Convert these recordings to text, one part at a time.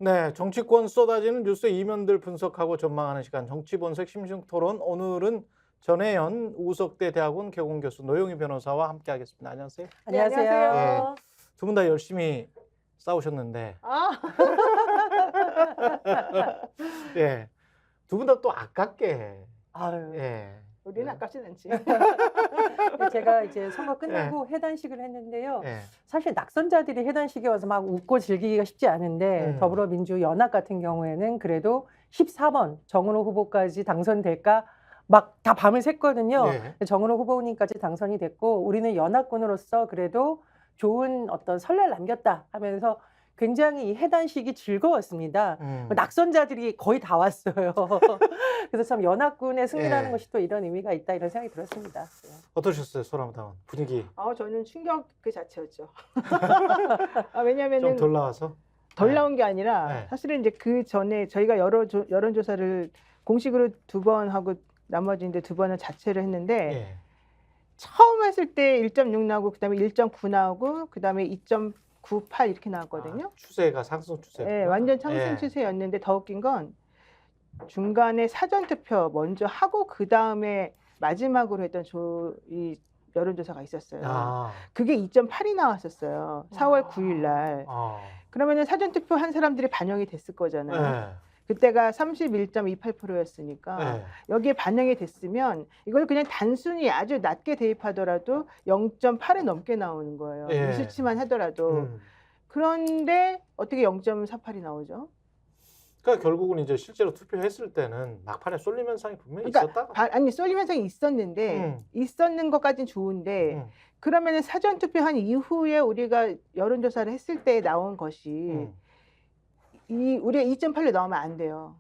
네, 정치권 쏟아지는 뉴스의 이면들 분석하고 전망하는 시간 정치본색 심층토론. 오늘은 전혜연 우석대 대학원 개공교수 노영희 변호사와 함께하겠습니다. 안녕하세요. 네, 예, 안녕하세요. 두 분 다 열심히 싸우셨는데, 아, 예, 두 분 다 또 아깝게, 아유, 예, 우리는 아깝진 않지. 제가 이제 선거 끝나고 해단식을 했는데요. 예, 사실 낙선자들이 해단식에 와서 막 웃고 즐기기가 쉽지 않은데 더불어민주 연합 같은 경우에는 그래도 14번 정은호 후보까지 당선될까 막 다 밤을 샜거든요. 예. 정은호 후보님까지 당선이 됐고 우리는 연합군으로서 그래도 좋은 어떤 설날 남겼다 하면서 굉장히 이 해단식이 즐거웠습니다. 낙선자들이 거의 다 왔어요. 그래서 참 연합군의 승리라는 예. 것이 또 이런 의미가 있다 이런 생각이 들었습니다. 어떠셨어요, 소람당은 분위기 저는 충격 그 자체였죠. 좀 왜냐하면은 덜 나와서? 덜 나온 게 아니라 네. 사실은 이제 그 전에 저희가 여론조사를 공식으로 2번 하고 나머지 이제 2번을 자체를 했는데 예, 처음 했을 때 1.6 나오고 그다음에 1.9 나오고 그다음에 2.98 이렇게 나왔거든요. 추세가 상승 추세. 예, 완전 상승 추세였는데 더 웃긴 건 중간에 사전 투표 먼저 하고 그다음에 마지막으로 했던 이 여론조사가 있었어요. 아, 그게 2.8이 나왔었어요. 4월 9일 날. 아, 그러면은 사전 투표 한 사람들이 반영이 됐을 거잖아요. 예, 그때가 31.28%였으니까 예. 여기에 반영이 됐으면 이걸 그냥 단순히 아주 낮게 대입하더라도 0.8에 넘게 나오는 거예요. 예. 이 수치만 하더라도. 그런데 어떻게 0.48이 나오죠? 그러니까 결국은 이제 실제로 투표했을 때는 막판에 쏠림 현상이 분명히 그러니까 있었다. 아니 쏠림 현상이 있었는데 있었는 것까진 좋은데 그러면은 사전 투표한 이후에 우리가 여론조사를 했을 때 나온 것이 우리가 2.8로 나오면 안 돼요.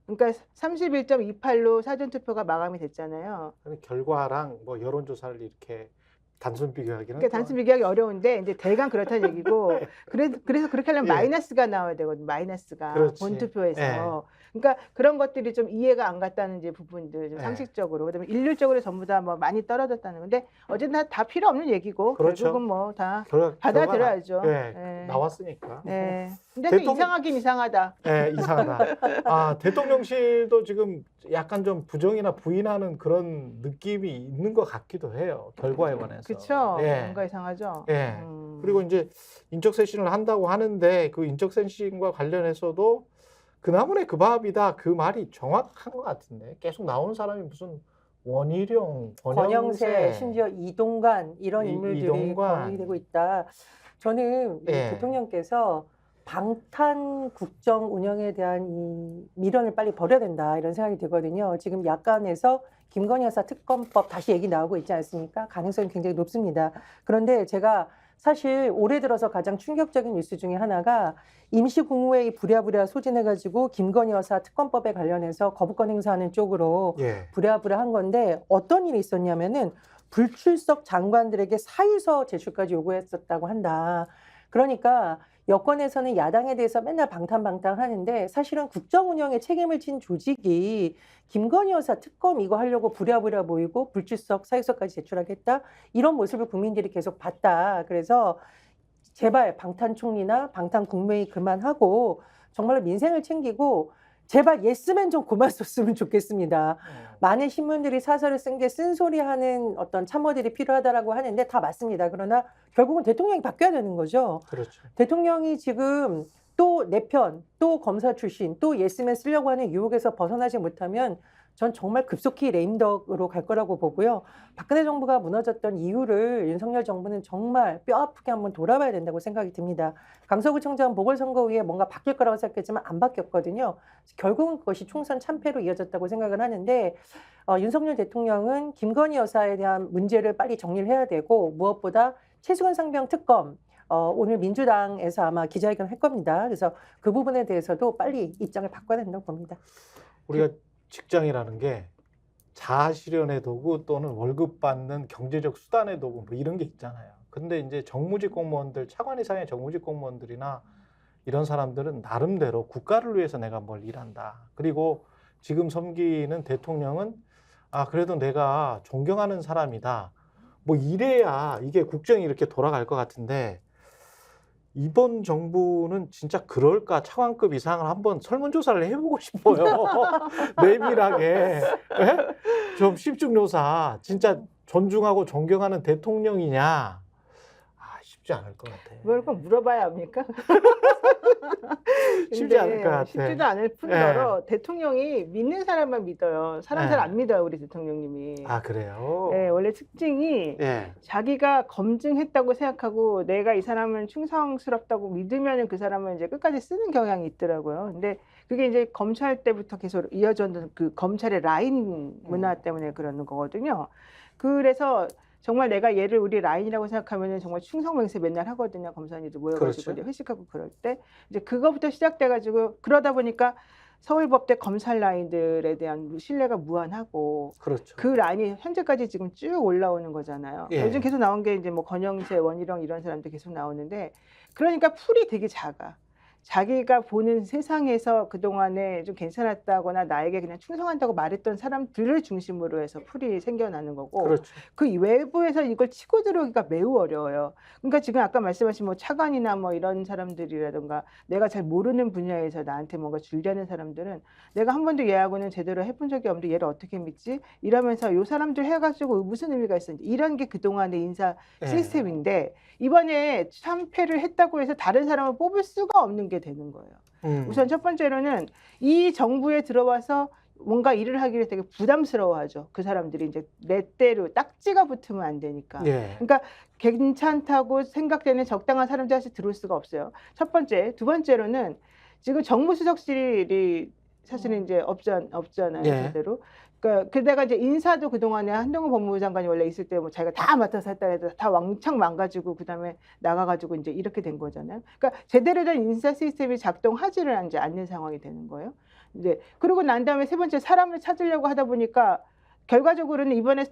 그러니까 31.28로 사전 투표가 마감이 됐잖아요. 결과랑 뭐 여론조사를 이렇게 단순 비교하기는 그러니까 단순 비교하기 어려운데 이제 대강 그렇다는 얘기고 그래서 그렇게 하려면 예. 마이너스가 나와야 되거든요. 마이너스가 그렇지. 본투표에서. 그러니까 그런 것들이 좀 이해가 안 갔다는 이제 부분들 좀 예. 상식적으로 그다음에 일률적으로 전부 다 뭐 많이 떨어졌다는 건데 어쨌든 다 필요 없는 얘기고 그렇죠. 결국은 뭐 다 결과가 받아들여야죠. 예, 나왔으니까. 네. 근데 또 이상하긴 이상하다. 예, 이상하다. 대통령실도 지금 약간 좀 부정이나 부인하는 그런 느낌이 있는 것 같기도 해요. 결과에 관해서. 그렇죠. 예. 뭔가 이상하죠. 예. 그리고 이제 인적 쇄신을 한다고 하는데 그 인적 쇄신과 관련해서도 그나물의 그 밥이다 그 말이 정확한 것 같은데 계속 나오는 사람이 무슨 원희룡, 권영세, 심지어 이동관 이런 인물들이 이동관. 거론이 되고 있다. 저는 이 대통령께서 방탄 국정 운영에 대한 이 미련을 빨리 버려야 된다 이런 생각이 들거든요. 지금 야간에서 김건희 여사 특검법 다시 얘기 나오고 있지 않습니까? 가능성이 굉장히 높습니다. 그런데 제가 사실 올해 들어서 가장 충격적인 뉴스 중에 하나가 임시국무회의 부랴부랴 소진해가지고 김건희 여사 특검법에 관련해서 거부권 행사하는 쪽으로 부랴부랴 한 건데 어떤 일이 있었냐면은 불출석 장관들에게 사유서 제출까지 요구했었다고 한다. 그러니까 여권에서는 야당에 대해서 맨날 방탄하는데 사실은 국정 운영에 책임을 진 조직이 김건희 여사 특검 이거 하려고 부랴부랴 모이고 불출석 사유서까지 제출하겠다 이런 모습을 국민들이 계속 봤다. 그래서 제발 방탄 총리나 방탄 국무회의 그만하고 정말로 민생을 챙기고 제발 예스맨 좀 그만 썼으면 좋겠습니다. 많은 신문들이 사설을 쓴 게 쓴소리하는 어떤 참모들이 필요하다라고 하는데 다 맞습니다. 그러나 결국은 대통령이 바뀌어야 되는 거죠. 그렇죠. 대통령이 지금 또 내 편, 또 검사 출신, 또 예스맨 쓰려고 하는 유혹에서 벗어나지 못하면 전 정말 급속히 레임덕으로 갈 거라고 보고요. 박근혜 정부가 무너졌던 이유를 윤석열 정부는 정말 뼈아프게 한번 돌아봐야 된다고 생각이 듭니다. 강서구청장 보궐선거후에 뭔가 바뀔 거라고 생각했지만 안 바뀌었거든요. 결국은 그것이 총선 참패로 이어졌다고 생각을 하는데 윤석열 대통령은 김건희 여사에 대한 문제를 빨리 정리를 해야 되고 무엇보다 최수근 상병 특검 오늘 민주당에서 아마 기자회견을 할 겁니다. 그래서 그 부분에 대해서도 빨리 입장을 바꿔야 된다고 봅니다. 우리가 직장이라는 게 자아실현의 도구 또는 월급 받는 경제적 수단의 도구 뭐 이런 게 있잖아요. 근데 이제 정무직 공무원들, 차관 이상의 정무직 공무원들이나 이런 사람들은 나름대로 국가를 위해서 내가 뭘 일한다. 그리고 지금 섬기는 대통령은 그래도 내가 존경하는 사람이다. 뭐 이래야 이게 국정이 이렇게 돌아갈 것 같은데 이번 정부는 진짜 그럴까 차관급 이상을 한번 설문조사를 해보고 싶어요. 내밀하게. 예? 좀 심층조사 진짜 존중하고 존경하는 대통령이냐? 아, 쉽지 않을 것 같아. 뭘 꼭 물어봐야 합니까? 쉽지 않을 것 같아. 쉽지도 않을 뿐더러 대통령이 믿는 사람만 믿어요. 사람 잘 안 믿어요, 우리 대통령님이. 아, 그래요? 네, 원래 특징이 예. 자기가 검증했다고 생각하고 내가 이 사람은 충성스럽다고 믿으면 그 사람은 이제 끝까지 쓰는 경향이 있더라고요. 근데 그게 이제 검찰 때부터 계속 이어졌던 그 검찰의 라인 문화 때문에 그러는 거거든요. 그래서 정말 내가 얘를 우리 라인이라고 생각하면은 정말 충성맹세 맨날 하거든요. 검사님들 모여가지고 그렇죠. 이제 회식하고 그럴 때 이제 그거부터 시작돼가지고 그러다 보니까 서울법대 검찰 라인들에 대한 신뢰가 무한하고 그렇죠. 그 라인이 현재까지 지금 쭉 올라오는 거잖아요. 예. 요즘 계속 나온 게 이제 뭐 권영세, 원희룡 이런 사람들 계속 나오는데 그러니까 풀이 되게 작아. 자기가 보는 세상에서 그동안에 좀 괜찮았다거나 나에게 그냥 충성한다고 말했던 사람들을 중심으로 해서 풀이 생겨나는 거고 그렇죠. 그 외부에서 이걸 치고 들어오기가 매우 어려워요. 그러니까 지금 아까 말씀하신 뭐 차관이나 뭐 이런 사람들이라든가 내가 잘 모르는 분야에서 나한테 뭔가 줄려는 사람들은 내가 한 번도 얘하고는 제대로 해본 적이 없는데 얘를 어떻게 믿지? 이러면서 요 사람들 해가지고 무슨 의미가 있었는지 이런 게 그동안의 인사 예. 시스템인데 이번에 참패를 했다고 해서 다른 사람을 뽑을 수가 없는 게 되는 거예요. 우선 첫 번째로는 이 정부에 들어와서 뭔가 일을 하기를 되게 부담스러워하죠. 그 사람들이 이제 내 때로 딱지가 붙으면 안 되니까. 예. 그러니까 괜찮다고 생각되는 적당한 사람들 다시 들어올 수가 없어요. 첫 번째. 두 번째로는 지금 정무수석실이 사실은 이제 없잖아요. 예. 제대로. 그러니까 그다가 이제 인사도 그동안에 한동훈 법무부 장관이 원래 있을 때 뭐 자기가 다 맡아서 했다 해도 다 왕창 망가지고 그다음에 나가가지고 이제 이렇게 된 거잖아요. 그러니까 제대로 된 인사 시스템이 작동하지를 이제 않는 상황이 되는 거예요. 이제 그러고 난 다음에 세 번째 사람을 찾으려고 하다 보니까 결과적으로는 이번에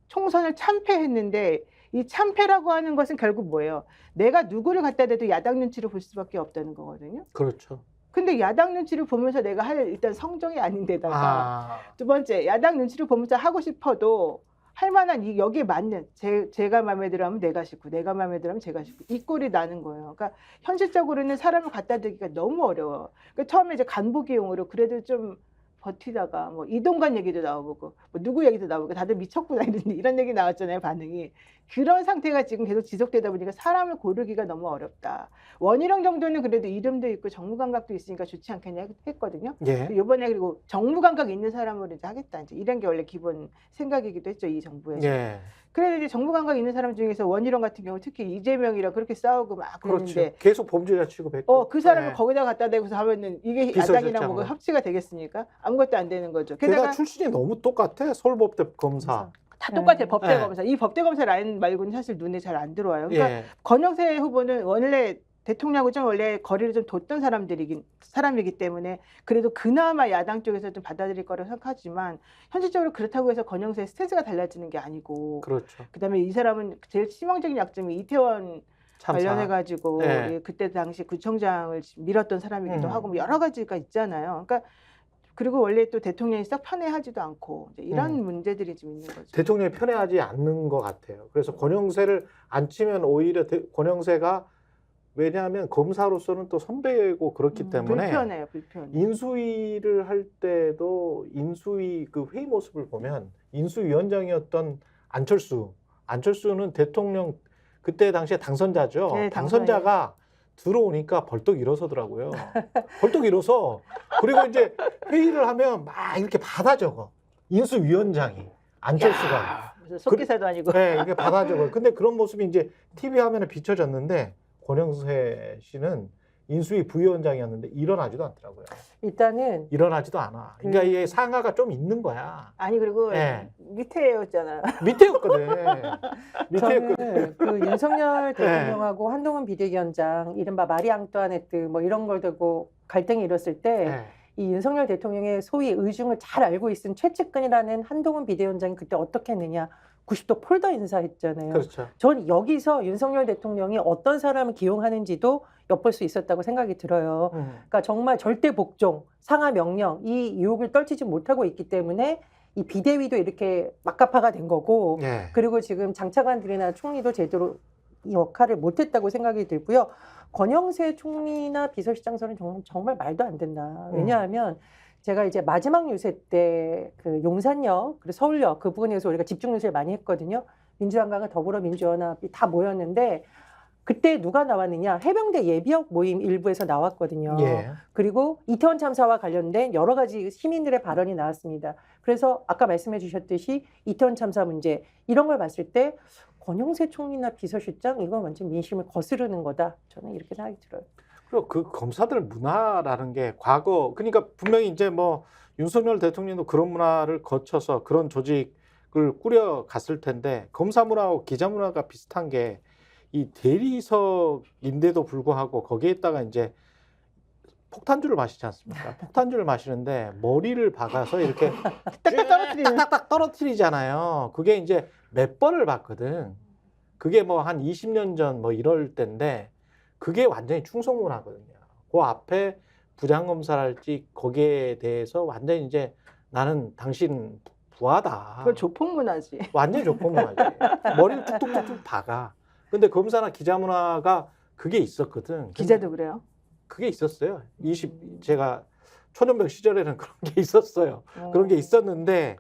총선을 참패했는데 이 참패라고 하는 것은 결국 뭐예요? 내가 누구를 갖다 대도 야당 눈치를 볼 수밖에 없다는 거거든요. 그렇죠. 근데 야당 눈치를 보면서 내가 할 일단 성정이 아닌데다가 두 번째 야당 눈치를 보면서 하고 싶어도 할 만한 여기에 맞는 제가 마음에 들어하면 내가 싫고 내가 마음에 들어하면 제가 싫고 이 꼴이 나는 거예요. 그러니까 현실적으로는 사람을 갖다 대기가 너무 어려워. 그러니까 처음에 이제 간부 기용으로 그래도 좀 버티다가 뭐 이동관 얘기도 나오고 뭐 누구 얘기도 나오고 다들 미쳤구나 이런 얘기 나왔잖아요. 반응이 그런 상태가 지금 계속 지속되다 보니까 사람을 고르기가 너무 어렵다. 원희룡 정도는 그래도 이름도 있고 정무감각도 있으니까 좋지 않겠냐 했거든요. 예. 이번에 그리고 정무감각 있는 사람으로 이제 하겠다 이제 이런 게 원래 기본 생각이기도 했죠. 이 정부에서. 예. 그래도 이제 정무감각 있는 사람 중에서 원희룡 같은 경우 특히 이재명이랑 그렇게 싸우고 막 그랬는데 그렇죠. 계속 범죄자 취급했고. 그 사람을 예. 거기다 갖다 대고서 하면은 이게 비서실장으로. 야당이랑 뭐가 협치가 되겠습니까? 아무것도 안 되는 거죠. 게다가 출신이 너무 똑같아. 서울법대 검사. 다 똑같아요. 법대 예. 검사. 이 법대 검사 라인 말고는 사실 눈에 잘 안 들어와요. 그러니까 예. 권영세 후보는 원래 대통령하고 좀 원래 거리를 좀 뒀던 사람이기 때문에 그래도 그나마 야당 쪽에서 좀 받아들일 거라고 생각하지만 현실적으로 그렇다고 해서 권영세의 스탠스가 달라지는 게 아니고 그렇죠. 그다음에 이 사람은 제일 치명적인 약점이 이태원 참사. 관련해가지고 예. 그때 당시 구청장을 밀었던 사람이기도 하고 뭐 여러 가지가 있잖아요. 그러니까 그리고 원래 또 대통령이 썩 편애하지도 않고 이제 이런 문제들이 좀 있는 거죠. 대통령이 편애하지 않는 것 같아요. 그래서 권영세를 안 치면 오히려 권영세가 왜냐하면 검사로서는 또 선배고 그렇기 때문에 불편해요, 불편해. 인수위를 할 때도 인수위 그 회의 모습을 보면 인수위원장이었던 안철수는 대통령 그때 당시에 당선자죠. 네, 당선자가 들어오니까 벌떡 일어서더라고요. 벌떡 일어서 그리고 이제 회의를 하면 막 이렇게 받아 적어. 인수위원장이 안철수가. 속기사도 아니고. 네, 이게 받아 적어. 근데 그런 모습이 이제 TV 화면에 비춰졌는데 권영세 씨는 인수위 부위원장이었는데 일어나지도 않더라고요. 일단은 일어나지도 않아. 그러니까 이게 상하가 좀 있는 거야. 아니 그리고 네. 밑에였잖아. 밑에였거든. 저는 그 윤석열 대통령하고 한동훈 비대위원장 이른바 마리 앙뚜아네트 뭐 이런 걸 두고 갈등이 일었을 때 이 윤석열 대통령의 소위 의중을 잘 알고 있은 최측근이라는 한동훈 비대위원장이 그때 어떻게 했느냐 90도 폴더 인사했잖아요. 그렇죠. 전 여기서 윤석열 대통령이 어떤 사람을 기용하는지도 엿볼 수 있었다고 생각이 들어요. 그러니까 정말 절대 복종, 상하 명령 이 유혹을 떨치지 못하고 있기 때문에 이 비대위도 이렇게 막가파가 된 거고 그리고 지금 장차관들이나 총리도 제대로 이 역할을 못했다고 생각이 들고요. 권영세 총리나 비서실장설은 정말 말도 안 된다. 왜냐하면 제가 이제 마지막 유세 때 그 용산역, 그리고 서울역 그 부분에서 우리가 집중 유세를 많이 했거든요. 민주당과 더불어민주연합이 다 모였는데 그때 누가 나왔느냐? 해병대 예비역 모임 일부에서 나왔거든요. 예. 그리고 이태원 참사와 관련된 여러 가지 시민들의 발언이 나왔습니다. 그래서 아까 말씀해 주셨듯이 이태원 참사 문제 이런 걸 봤을 때 권영세 총리나 비서실장 이건 완전 민심을 거스르는 거다. 저는 이렇게 생각이 들어요. 그리고 그 검사들 문화라는 게 과거 그러니까 분명히 이제 뭐 윤석열 대통령도 그런 문화를 거쳐서 그런 조직을 꾸려 갔을 텐데 검사 문화하고 기자 문화가 비슷한 게 이 대리석인데도 불구하고 거기에다가 이제 폭탄주를 마시지 않습니까? 폭탄주를 마시는데 머리를 박아서 이렇게 딱딱 떨어뜨리는. 딱딱딱 떨어뜨리잖아요. 그게 이제 몇 번을 봤거든. 그게 뭐 한 20년 전 뭐 이럴 때인데 그게 완전히 충성문화거든요. 그 앞에 부장검사랄지 거기에 대해서 완전히 이제 나는 당신 부하다. 그걸 조폭 문화지. 완전히 조건문화지. 머리를 툭툭툭툭 박아. 근데 검사나 기자 문화가 그게 있었거든. 기자도 그래요. 그게 있었어요. 제가 초년병 시절에는 그런 게 있었어요. 그런 게 있었는데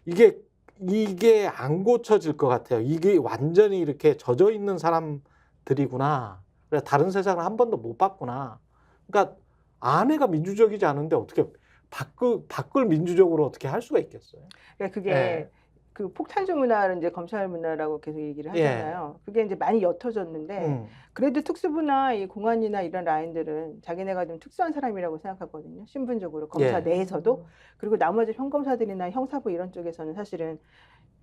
이게 안 고쳐질 것 같아요. 이게 완전히 이렇게 젖어 있는 사람들이구나. 그래 다른 세상을 한 번도 못 봤구나. 그러니까 아내가 민주적이지 않은데 어떻게 바꿀 민주적으로 어떻게 할 수가 있겠어요? 그러니까 그게 예. 그 폭탄주 문화를 이제 검찰 문화라고 계속 얘기를 하잖아요. 그게 이제 많이 옅어졌는데 그래도 특수부나 이 공안이나 이런 라인들은 자기네가 좀 특수한 사람이라고 생각하거든요. 신분적으로 검사 예. 내에서도. 그리고 나머지 평검사들이나 형사부 이런 쪽에서는 사실은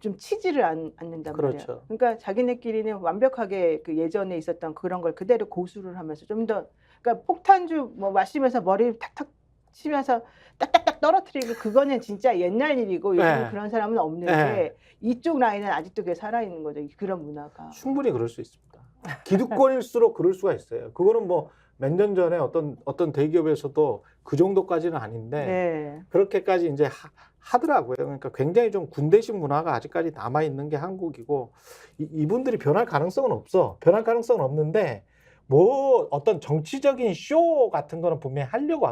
좀 치지를 않는단 말이에요. 그렇죠. 그러니까 자기네끼리는 완벽하게 그 예전에 있었던 그런 걸 그대로 고수를 하면서 좀 더 그러니까 폭탄주 뭐 마시면서 머리를 탁탁 치면서 딱딱딱 떨어뜨리고 그거는 진짜 옛날 일이고 요즘 네. 그런 사람은 없는데 이쪽 라인은 아직도 그게 살아있는 거죠. 그런 문화가. 충분히 그럴 수 있습니다. 기득권일수록 그럴 수가 있어요. 그거는 뭐 몇 년 전에 어떤 대기업에서도 그 정도까지는 아닌데 네. 그렇게까지 이제 하더라고요. 그러니까 굉장히 좀 군대식 문화가 아직까지 남아 있는 게 한국이고 이분들이 변할 가능성은 없어. 변할 가능성은 없는데 뭐 어떤 정치적인 쇼 같은 거는 분명히 하려고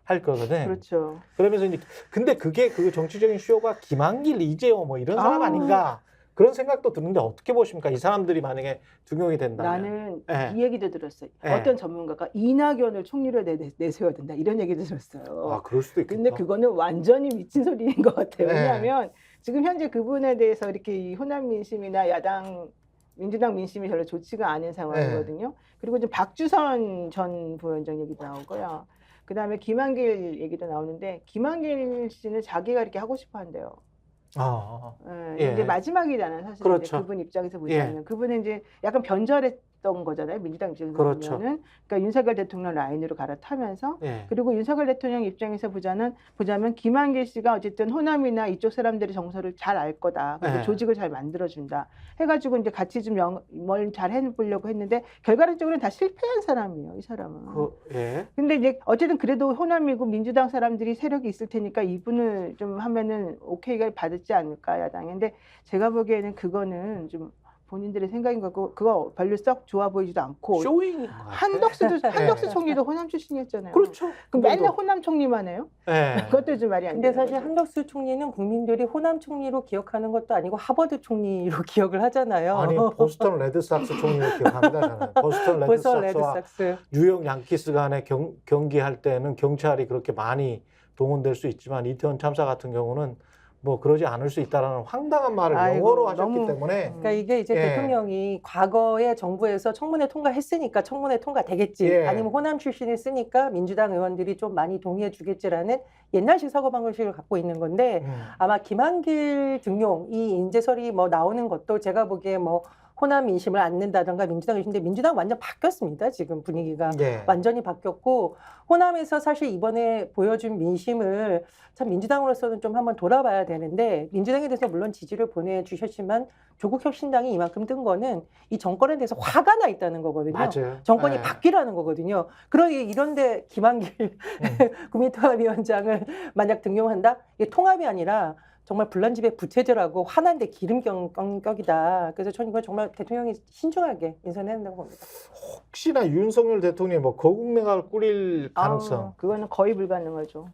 할 거거든. 그렇죠. 그러면서 이제 근데 그게 그 정치적인 쇼가 김한길, 이재호 뭐 이런 사람 아. 아닌가 그런 생각도 드는데 어떻게 보십니까? 이 사람들이 만약에 등용이 된다면. 나는 예. 이 얘기도 들었어요. 예. 어떤 전문가가 이낙연을 총리로 내세워야 된다 이런 얘기도 들었어요. 아, 그럴 수도 있겠다. 근데 그거는 완전히 미친 소리인 것 같아요. 네. 왜냐하면 지금 현재 그분에 대해서 이렇게 이 호남 민심이나 민주당 민심이 별로 좋지가 않은 상황이거든요. 그리고 좀 박주선 전 부위원장 얘기도 나오고요. 그다음에 김한길 얘기도 나오는데 김한길 씨는 자기가 이렇게 하고 싶어 한대요. 예. 이제 마지막이잖아요. 사실 그렇죠. 이제 그분 입장에서 보자면 그분은 이제 약간 변절했던 거잖아요. 민주당 입장에서 그렇죠. 보면은 그러니까 윤석열 대통령 라인으로 갈아타면서 예. 그리고 윤석열 대통령 입장에서 보자면 김한길 씨가 어쨌든 호남이나 이쪽 사람들의 정서를 잘 알 거다. 그리고 네. 조직을 잘 만들어준다. 해가지고 이제 같이 좀 뭘 잘 해보려고 했는데 결과적으로는 다 실패한 사람이에요. 이 사람은. 예. 근데 이제 어쨌든 그래도 호남이고 민주당 사람들이 세력이 있을 테니까 이분을 좀 하면은 오케이가 받지 않을까 야당이. 근데 제가 보기에는 그거는 좀 본인들의 생각인 거고 그거 별로 썩 좋아 보이지도 않고 쇼잉. 한덕수 총리도 호남 출신이었잖아요. 그렇죠. 그럼 맨날 호남 총리만 해요? 예. 그것도 좀 말이 안 근데 되는 사실 거죠. 한덕수 총리는 국민들이 호남 총리로 기억하는 것도 아니고 하버드 총리로 기억을 하잖아요. 아니 보스턴 레드삭스 총리를 기억합니다. 저는. 보스턴 보스턴 레드삭스와 레드삭스. 뉴욕 양키스 간의 경기할 때는 경찰이 그렇게 많이 동원될 수 있지만 이태원 참사 같은 경우는 뭐 그러지 않을 수 있다라는 황당한 말을 아이고, 영어로 하셨기 너무- 때문에 그러니까 이게 이제 예. 대통령이 과거에 정부에서 청문회 통과했으니까 청문회 통과되겠지. 예. 아니면 호남 출신을 쓰니까 민주당 의원들이 좀 많이 동의해 주겠지라는 옛날식 사고방식을 갖고 있는 건데 아마 김한길 등용 이 인재설이 뭐 나오는 것도 제가 보기에 뭐 호남 민심을 안는다든가 민주당 의심인데 민주당 완전 바뀌었습니다. 지금 분위기가 예. 완전히 바뀌었고 호남에서 사실 이번에 보여준 민심을 참 민주당으로서는 좀 한번 돌아봐야 되는데 민주당에 대해서 물론 지지를 보내주셨지만 조국혁신당이 이만큼 뜬 거는 이 정권에 대해서 화가 나 있다는 거거든요. 맞아요. 정권이 예. 바뀌라는 거거든요. 그러니 이런데 김한길 국민통합위원장을 만약 등용한다? 이게 통합이 아니라 정말 불난 집에 부채질하고 화난데 기름격이다. 그래서 저는 이건 정말 대통령이 신중하게 인선해야 된다고 봅니다. 혹시나 윤석열 대통령이 뭐 거국내각을 꾸릴 가능성? 그거는 거의 불가능하죠.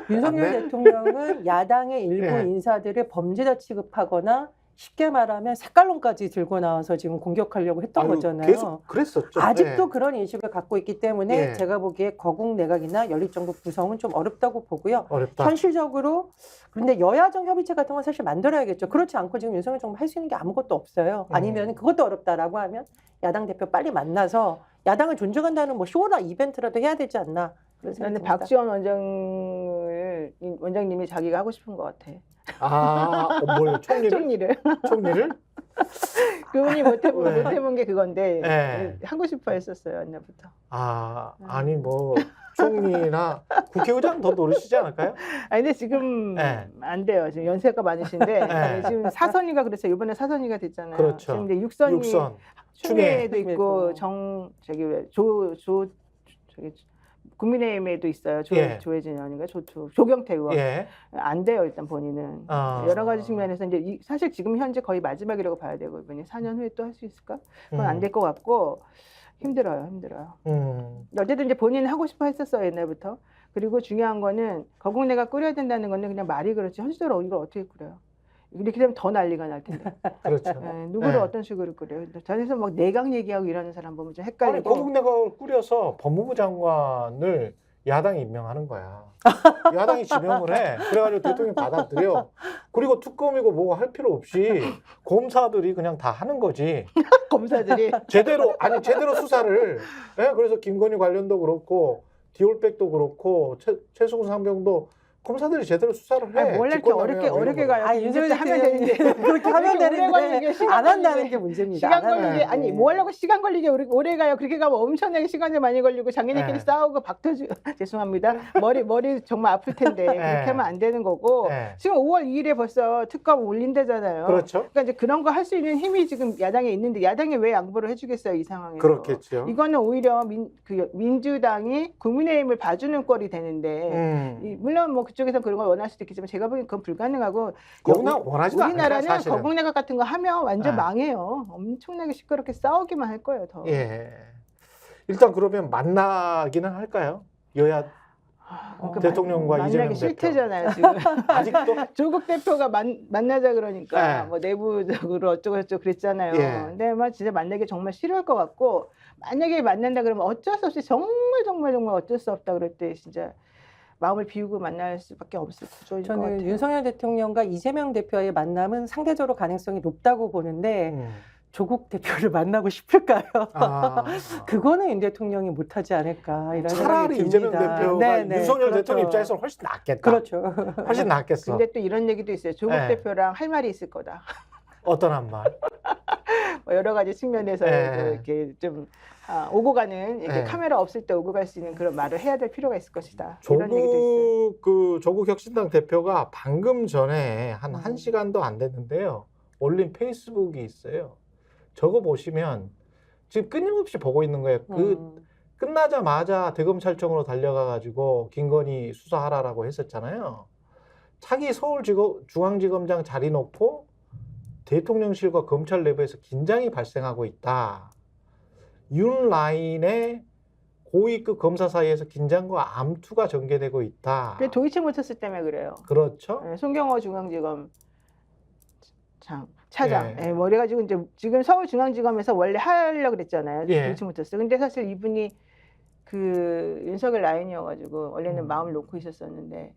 윤석열 네? 대통령은 야당의 일부 예. 인사들을 범죄자 취급하거나 쉽게 말하면 색깔론까지 들고 나와서 지금 공격하려고 했던 아유, 거잖아요. 계속 그랬었죠. 아직도 예. 그런 인식을 갖고 있기 때문에 예. 제가 보기에 거국 내각이나 연립정부 구성은 좀 어렵다고 보고요. 어렵다. 현실적으로 그런데 여야정 협의체 같은 건 사실 만들어야겠죠. 그렇지 않고 지금 윤석열 정부 할 수 있는 게 아무것도 없어요. 아니면 그것도 어렵다라고 하면 야당 대표 빨리 만나서 야당을 존중한다는 뭐 쇼나 이벤트라도 해야 되지 않나 그런 생각이 나는 듭니다. 박지원 원장님이 자기가 하고 싶은 것 같아. 뭘 총리를? 총리를. 그분이 왜? 못해본 게 그건데 네. 하고 싶어 했었어요 옛날부터. 아니 뭐 총리나 국회의장 더 노리시지 않을까요? 아니 근데 지금 네. 안 돼요. 지금 연세가 많으신데 네. 지금 사선이가 그랬어요. 이번에 사선이가 됐잖아요. 그렇죠. 지금 이제 육선이 육선. 추미애도 추미애. 있고 저기 국민의힘에도 있어요. 예. 조혜진 의원인가 조경태 의원. 예. 안 돼요 일단 본인은 여러 가지 측면에서 이제 사실 지금 현재 거의 마지막이라고 봐야 되고 이번에 4년 후에 또 할 수 있을까? 그건 안 될 것 같고 힘들어요. 어쨌든 이제 본인은 하고 싶어 했었어요 옛날부터. 그리고 중요한 거는 거국내가 꾸려야 된다는 거는 그냥 말이 그렇지 현실적으로 이걸 어떻게 꾸려요? 이렇게 되면 더 난리가 날 텐데. 그렇죠. 누구를 네. 어떤 식으로 꾸려요? 전에서 막 내각 얘기하고 이러는 사람 보면 좀 아니 헷갈리고. 거국내각을 꾸려서 법무부 장관을 야당이 임명하는 거야. 야당이 지명을 해. 그래가지고 대통령이 받아들여. 그리고 특검이고 뭐고 할 필요 없이 검사들이 그냥 다 하는 거지. 검사들이 제대로 수사를. 예? 그래서 김건희 관련도 그렇고 디올백도 그렇고 최수근 상병도 검사들이 제대로 수사를 해. 아니, 원래 이렇게 어렵게 가요. 아니, 윤석열 이제 하면 되는데 그렇게 하면 이렇게 오래 걸리게, 되는데 시간 안 한다는 걸리게. 게 문제입니다. 시간 안 한다는 걸리게 게. 아니 뭐 하려고 시간 걸리게 오래 가요. 그렇게 가면 엄청나게 시간이 많이 걸리고 자기네끼리 네. 싸우고 박터지 죄송합니다. 머리 정말 아플 텐데 그렇게 하면 안 되는 거고 네. 지금 5월 2일에 벌써 특검 올린다잖아요. 그렇죠. 그러니까 이제 그런 거 할 수 있는 힘이 지금 야당에 있는데 야당이 왜 양보를 해주겠어요 이 상황에서. 그렇겠죠. 이거는 오히려 민주당이 국민의힘을 봐주는 꼴이 되는데 물론 뭐 그쪽에서 그런 걸 원할 수도 있겠지만 제가 보기엔 그건 불가능하고 거국내각 원하지도 않아요. 우리나라는 사실은. 거국내각 같은 거 하면 완전 네. 망해요. 엄청나게 시끄럽게 싸우기만 할 거예요. 더. 예. 일단 그러면 만나기는 할까요? 여야 그러니까 대통령과 이재명 만나기 대표. 싫대잖아요 지금. 아직도 조국 대표가 만나자 그러니까 네. 뭐 내부적으로 어쩌고 저쩌고 그랬잖아요. 예. 근데 막 진짜 만나기 정말 싫을 것 같고 만약에 만난다 그러면 어쩔 수 없이 정말 어쩔 수 없다 그럴 때 진짜 마음을 비우고 만날 수밖에 없을 구조일 것 저는 같아요. 윤석열 대통령과 이재명 대표의 만남은 상대적으로 가능성이 높다고 보는데 조국 대표를 만나고 싶을까요? 그거는 윤 대통령이 못하지 않을까 이런 차라리 생각이 이재명 듭니다. 대표가 네, 윤석열 그렇죠. 대통령 입장에서는 훨씬 낫겠다. 그렇죠. 훨씬 낫겠어. 근데 또 이런 얘기도 있어요. 조국 네. 대표랑 할 말이 있을 거다. 어떤 한 말? 뭐 여러 가지 측면에서 네. 이렇게 좀 오고 가는 이렇게 네. 카메라 없을 때 오고 갈 수 있는 그런 말을 해야 될 필요가 있을 것이다. 이런 얘기도 있어요. 조국 혁신당 대표가 방금 전에 한 1시간도 안 됐는데요. 올린 페이스북이 있어요. 저거 보시면 지금 끊임없이 보고 있는 거예요. 끝나자마자 대검찰청으로 달려가 가지고 김건희 수사하라라고 했었잖아요. 차기 서울중앙지검장 자리 놓고 대통령실과 검찰 내부에서 긴장이 발생하고 있다. 윤 라인의 고위급 검사 사이에서 긴장과 암투가 전개되고 있다. 그게 도이치모터스 때문에 그래요. 그렇죠. 네, 송경호 중앙지검 차장. 예. 예, 뭐 그래가지고 이제 지금 서울중앙지검에서 원래 하려고 그랬잖아요. 예. 도이치모터스. 근데 사실 이분이 그 윤석열 라인이어가지고 원래는 마음을 놓고 있었었는데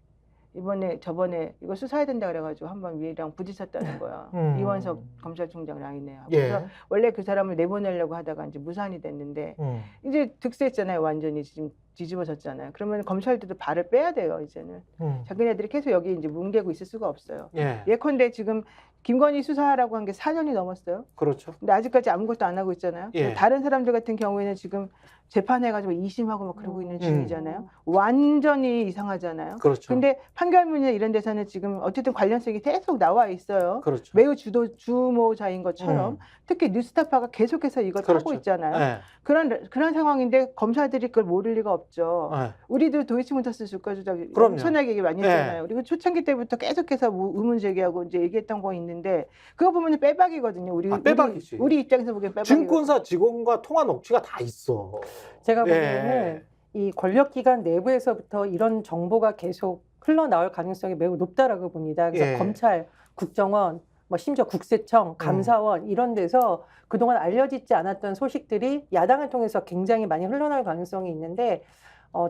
저번에 이거 수사해야 된다 그래가지고 한번 위랑 부딪혔다는 거야. 이원석 검찰총장 라인에. 예. 그래서 원래 그 사람을 내보내려고 하다가 이제 무산이 됐는데 이제 득세했잖아요. 완전히 지금 뒤집어졌잖아요. 그러면 검찰들도 발을 빼야 돼요. 이제는 자기네들이 계속 여기 이제 뭉개고 있을 수가 없어요. 예. 예컨대 지금 김건희 수사라고 한 게 4년이 넘었어요. 그렇죠. 근데 아직까지 아무것도 안 하고 있잖아요. 예. 다른 사람들 같은 경우에는 지금 재판해가지고 2심하고 막 그러고 있는 중이잖아요. 완전히 이상하잖아요. 그렇죠. 근데 판결문이나 이런 데서는 지금 어쨌든 관련성이 계속 나와 있어요. 그렇죠. 매우 주모자인 것처럼 특히 뉴스타파가 계속해서 이걸 그렇죠. 하고 있잖아요. 예. 그런 상황인데 검사들이 그걸 모를 리가 없죠. 예. 우리도 도이치모터스 주가 조작 그럼요. 엄청나게 얘기 많이 했잖아요. 예. 그리고 초창기 때부터 계속해서 의문 제기하고 이제 얘기했던 거 있는데 그거 보면 빼박이거든요. 빼박이지. 우리 입장에서 보기엔 빼박이. 증권사 직원과 통화 녹취가 다 있어. 제가 예. 보기에는 이 권력기관 내부에서부터 이런 정보가 계속 흘러나올 가능성이 매우 높다라고 봅니다. 그래서 예. 검찰, 국정원, 뭐 심지어 국세청, 감사원 이런 데서 그동안 알려지지 않았던 소식들이 야당을 통해서 굉장히 많이 흘러나올 가능성이 있는데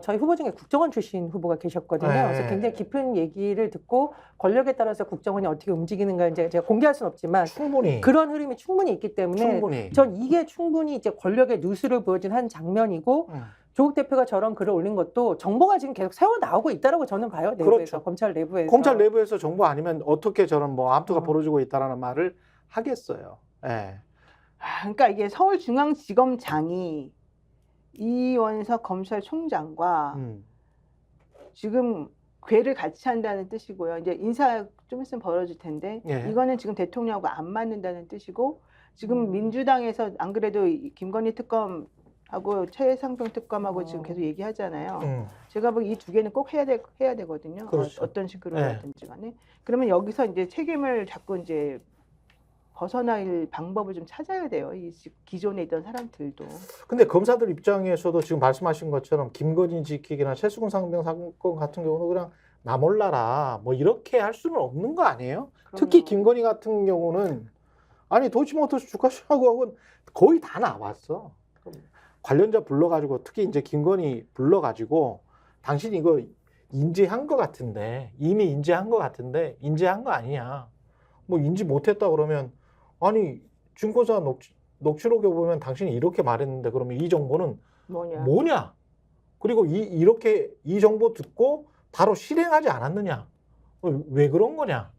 저희 후보 중에 국정원 출신 후보가 계셨거든요. 네. 그래서 굉장히 깊은 얘기를 듣고 권력에 따라서 국정원이 어떻게 움직이는가 이제 제가 공개할 수는 없지만 충분히. 그런 흐름이 충분히 있기 때문에 충분히. 전 이게 충분히 이제 권력의 누수를 보여준 한 장면이고 조국 대표가 저런 글을 올린 것도 정보가 지금 계속 새어 나오고 있다라고 저는 봐요. 내부에서 그렇죠. 검찰 내부에서. 검찰 내부에서 정보 아니면 어떻게 저런 뭐 암투가 음. 벌어지고 있다라는 말을 하겠어요. 예. 그러니까 이게 서울중앙지검장이 이원석 검찰총장과 지금 궤를 같이 한다는 뜻이고요. 이제 인사 좀 있으면 벌어질 텐데 예. 이거는 지금 대통령하고 안 맞는다는 뜻이고 지금 민주당에서 안 그래도 이 김건희 특검하고 최상병 특검하고 지금 계속 얘기하잖아요. 제가 보기 이 두 개는 꼭 해야 되거든요. 그렇죠. 어떤 식으로 예. 하든지 간에. 그러면 여기서 이제 책임을 자꾸 이제 벗어날 방법을 좀 찾아야 돼요. 이 기존에 있던 사람들도. 근데 검사들 입장에서도 지금 말씀하신 것처럼 김건희 지키기나 최수근 상병 사건 같은 경우는 그냥 나 몰라라 뭐 이렇게 할 수는 없는 거 아니에요? 특히 김건희 같은 경우는 아니 도이치모터스 주가 조작하고는 거의 다 나왔어. 관련자 불러가지고 특히 이제 김건희 불러가지고 당신 이거 인지한 거 같은데 이미 인지한 거 같은데 인지한 거 아니냐? 뭐 인지 못했다 그러면 아니 증권사 녹취록에 보면 당신이 이렇게 말했는데 그러면 이 정보는 뭐냐? 그리고 이렇게 이 정보 듣고 바로 실행하지 않았느냐? 왜 그런 거냐?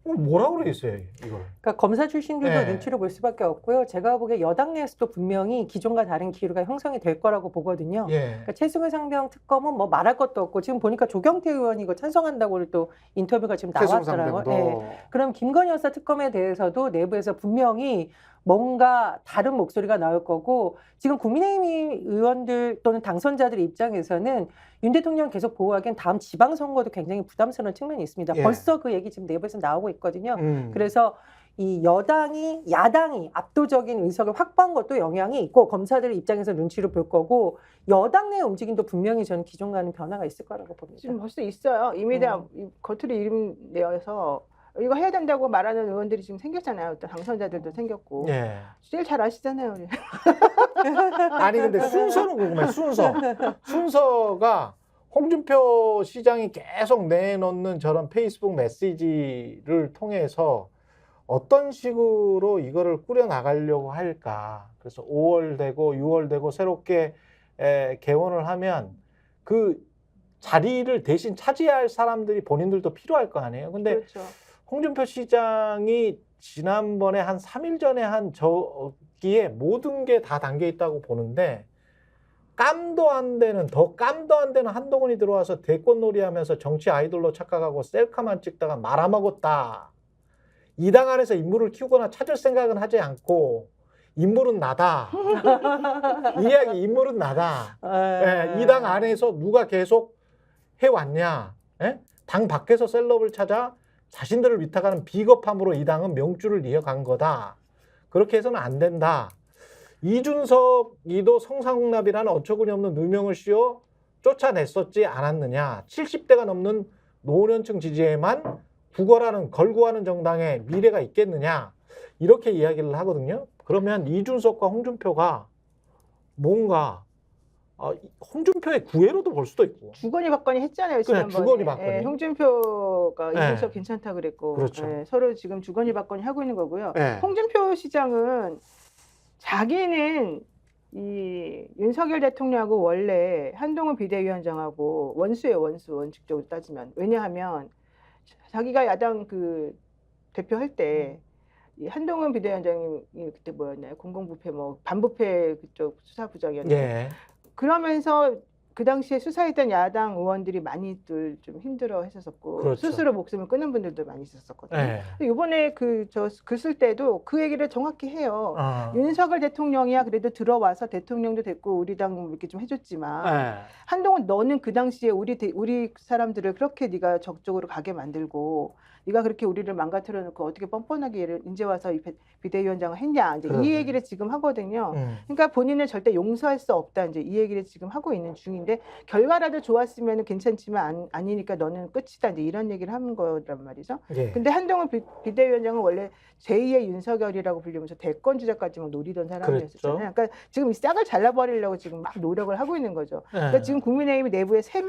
뭐라 그러겠어요 이걸? 그러니까 검사 출신들도 네. 눈치를 볼 수밖에 없고요. 제가 보기에 여당 내에서도 분명히 기존과 다른 기류가 형성이 될 거라고 보거든요. 예. 그러니까 최승훈 상병 특검은 뭐 말할 것도 없고 지금 보니까 조경태 의원이 이거 찬성한다고 또 인터뷰가 지금 나왔더라고요. 네. 그럼 김건희 여사 특검에 대해서도 내부에서 분명히 뭔가 다른 목소리가 나올 거고 지금 국민의힘 의원들 또는 당선자들 입장에서는 윤 대통령 계속 보호하기엔 다음 지방선거도 굉장히 부담스러운 측면이 있습니다. 예. 벌써 그 얘기 지금 내부에서 나오고 있거든요. 그래서 이 야당이 압도적인 의석을 확보한 것도 영향이 있고 검사들 입장에서 눈치를 볼 거고 여당 내 움직임도 분명히 저는 기존과는 변화가 있을 거라고 봅니다. 지금 벌써 있어요. 이미 다 겉으로 이름 내어서 이거 해야 된다고 말하는 의원들이 지금 생겼잖아요. 어떤 당선자들도 생겼고. 예. 제일 잘 아시잖아요. 아니 근데 순서는 궁금해. 순서가 홍준표 시장이 계속 내놓는 저런 페이스북 메시지를 통해서 어떤 식으로 이거를 꾸려 나가려고 할까? 그래서 5월 되고 6월 되고 새롭게 개원을 하면 그 자리를 대신 차지할 사람들이 본인들도 필요할 거 아니에요. 근데 그렇죠. 홍준표 시장이 지난번에 한 3일 전에 한 저기에 모든 게 다 담겨 있다고 보는데 깜도 안 되는 한동훈이 들어와서 대권놀이 하면서 정치 아이돌로 착각하고 셀카만 찍다가 말아먹었다. 이 당 안에서 인물을 키우거나 찾을 생각은 하지 않고 인물은 나다. 이야기 인물은 나다. 예, 이 당 안에서 누가 계속 해왔냐. 예? 당 밖에서 셀럽을 찾아 자신들을 위탁하는 비겁함으로 이 당은 명줄을 이어간 거다. 그렇게 해서는 안 된다. 이준석이도 성상납이라는 어처구니 없는 누명을 씌워 쫓아냈었지 않았느냐. 70대가 넘는 노년층 지지에만 구걸하는 걸고하는 정당의 미래가 있겠느냐. 이렇게 이야기를 하거든요. 그러면 이준석과 홍준표가 뭔가 홍준표의 구애로도 볼 수도 있고. 주거니 받거니 했잖아요. 그냥 지난번에. 주거니 받거니. 예, 홍준표가 예. 이준석 괜찮다 그랬고. 그렇죠. 예, 서로 지금 주거니 받거니 하고 있는 거고요. 예. 홍준표 시장은 자기는 이 윤석열 대통령하고 원래 한동훈 비대위원장하고 원수예요. 원칙적으로 따지면. 왜냐하면 자기가 야당 그 대표할 때 이 한동훈 비대위원장이 그때 뭐였나요? 공공부패 뭐 반부패 그쪽 수사부장이었나요? 예. 그러면서 그 당시에 수사했던 야당 의원들이 많이들 좀 힘들어 했었었고 그렇죠. 스스로 목숨을 끊은 분들도 많이 있었거든요. 예. 이번에 글 쓸 때도 그 얘기를 정확히 해요. 어. 윤석열 대통령이야 그래도 들어와서 대통령도 됐고 우리 당 이렇게 좀 해줬지만 예. 한동훈 너는 그 당시에 우리 사람들을 그렇게 네가 적극적으로 가게 만들고 네가 그렇게 우리를 망가뜨려 놓고 어떻게 뻔뻔하게 얘를 이제 와서 이 비대위원장을 했냐 이제 그러네. 이 얘기를 지금 하거든요. 그러니까 본인은 절대 용서할 수 없다 이제 이 얘기를 지금 하고 있는 중인데 결과라도 좋았으면 괜찮지만 아니니까 너는 끝이다 이제 이런 얘기를 하는 거란 말이죠. 예. 근데 한동훈 비대위원장은 원래 제2의 윤석열이라고 불리면서 대권 주자까지 막 노리던 사람이었잖아요. 그러니까 지금 이 싹을 잘라버리려고 지금 막 노력을 하고 있는 거죠. 그러니까 지금 국민의힘 내부에 세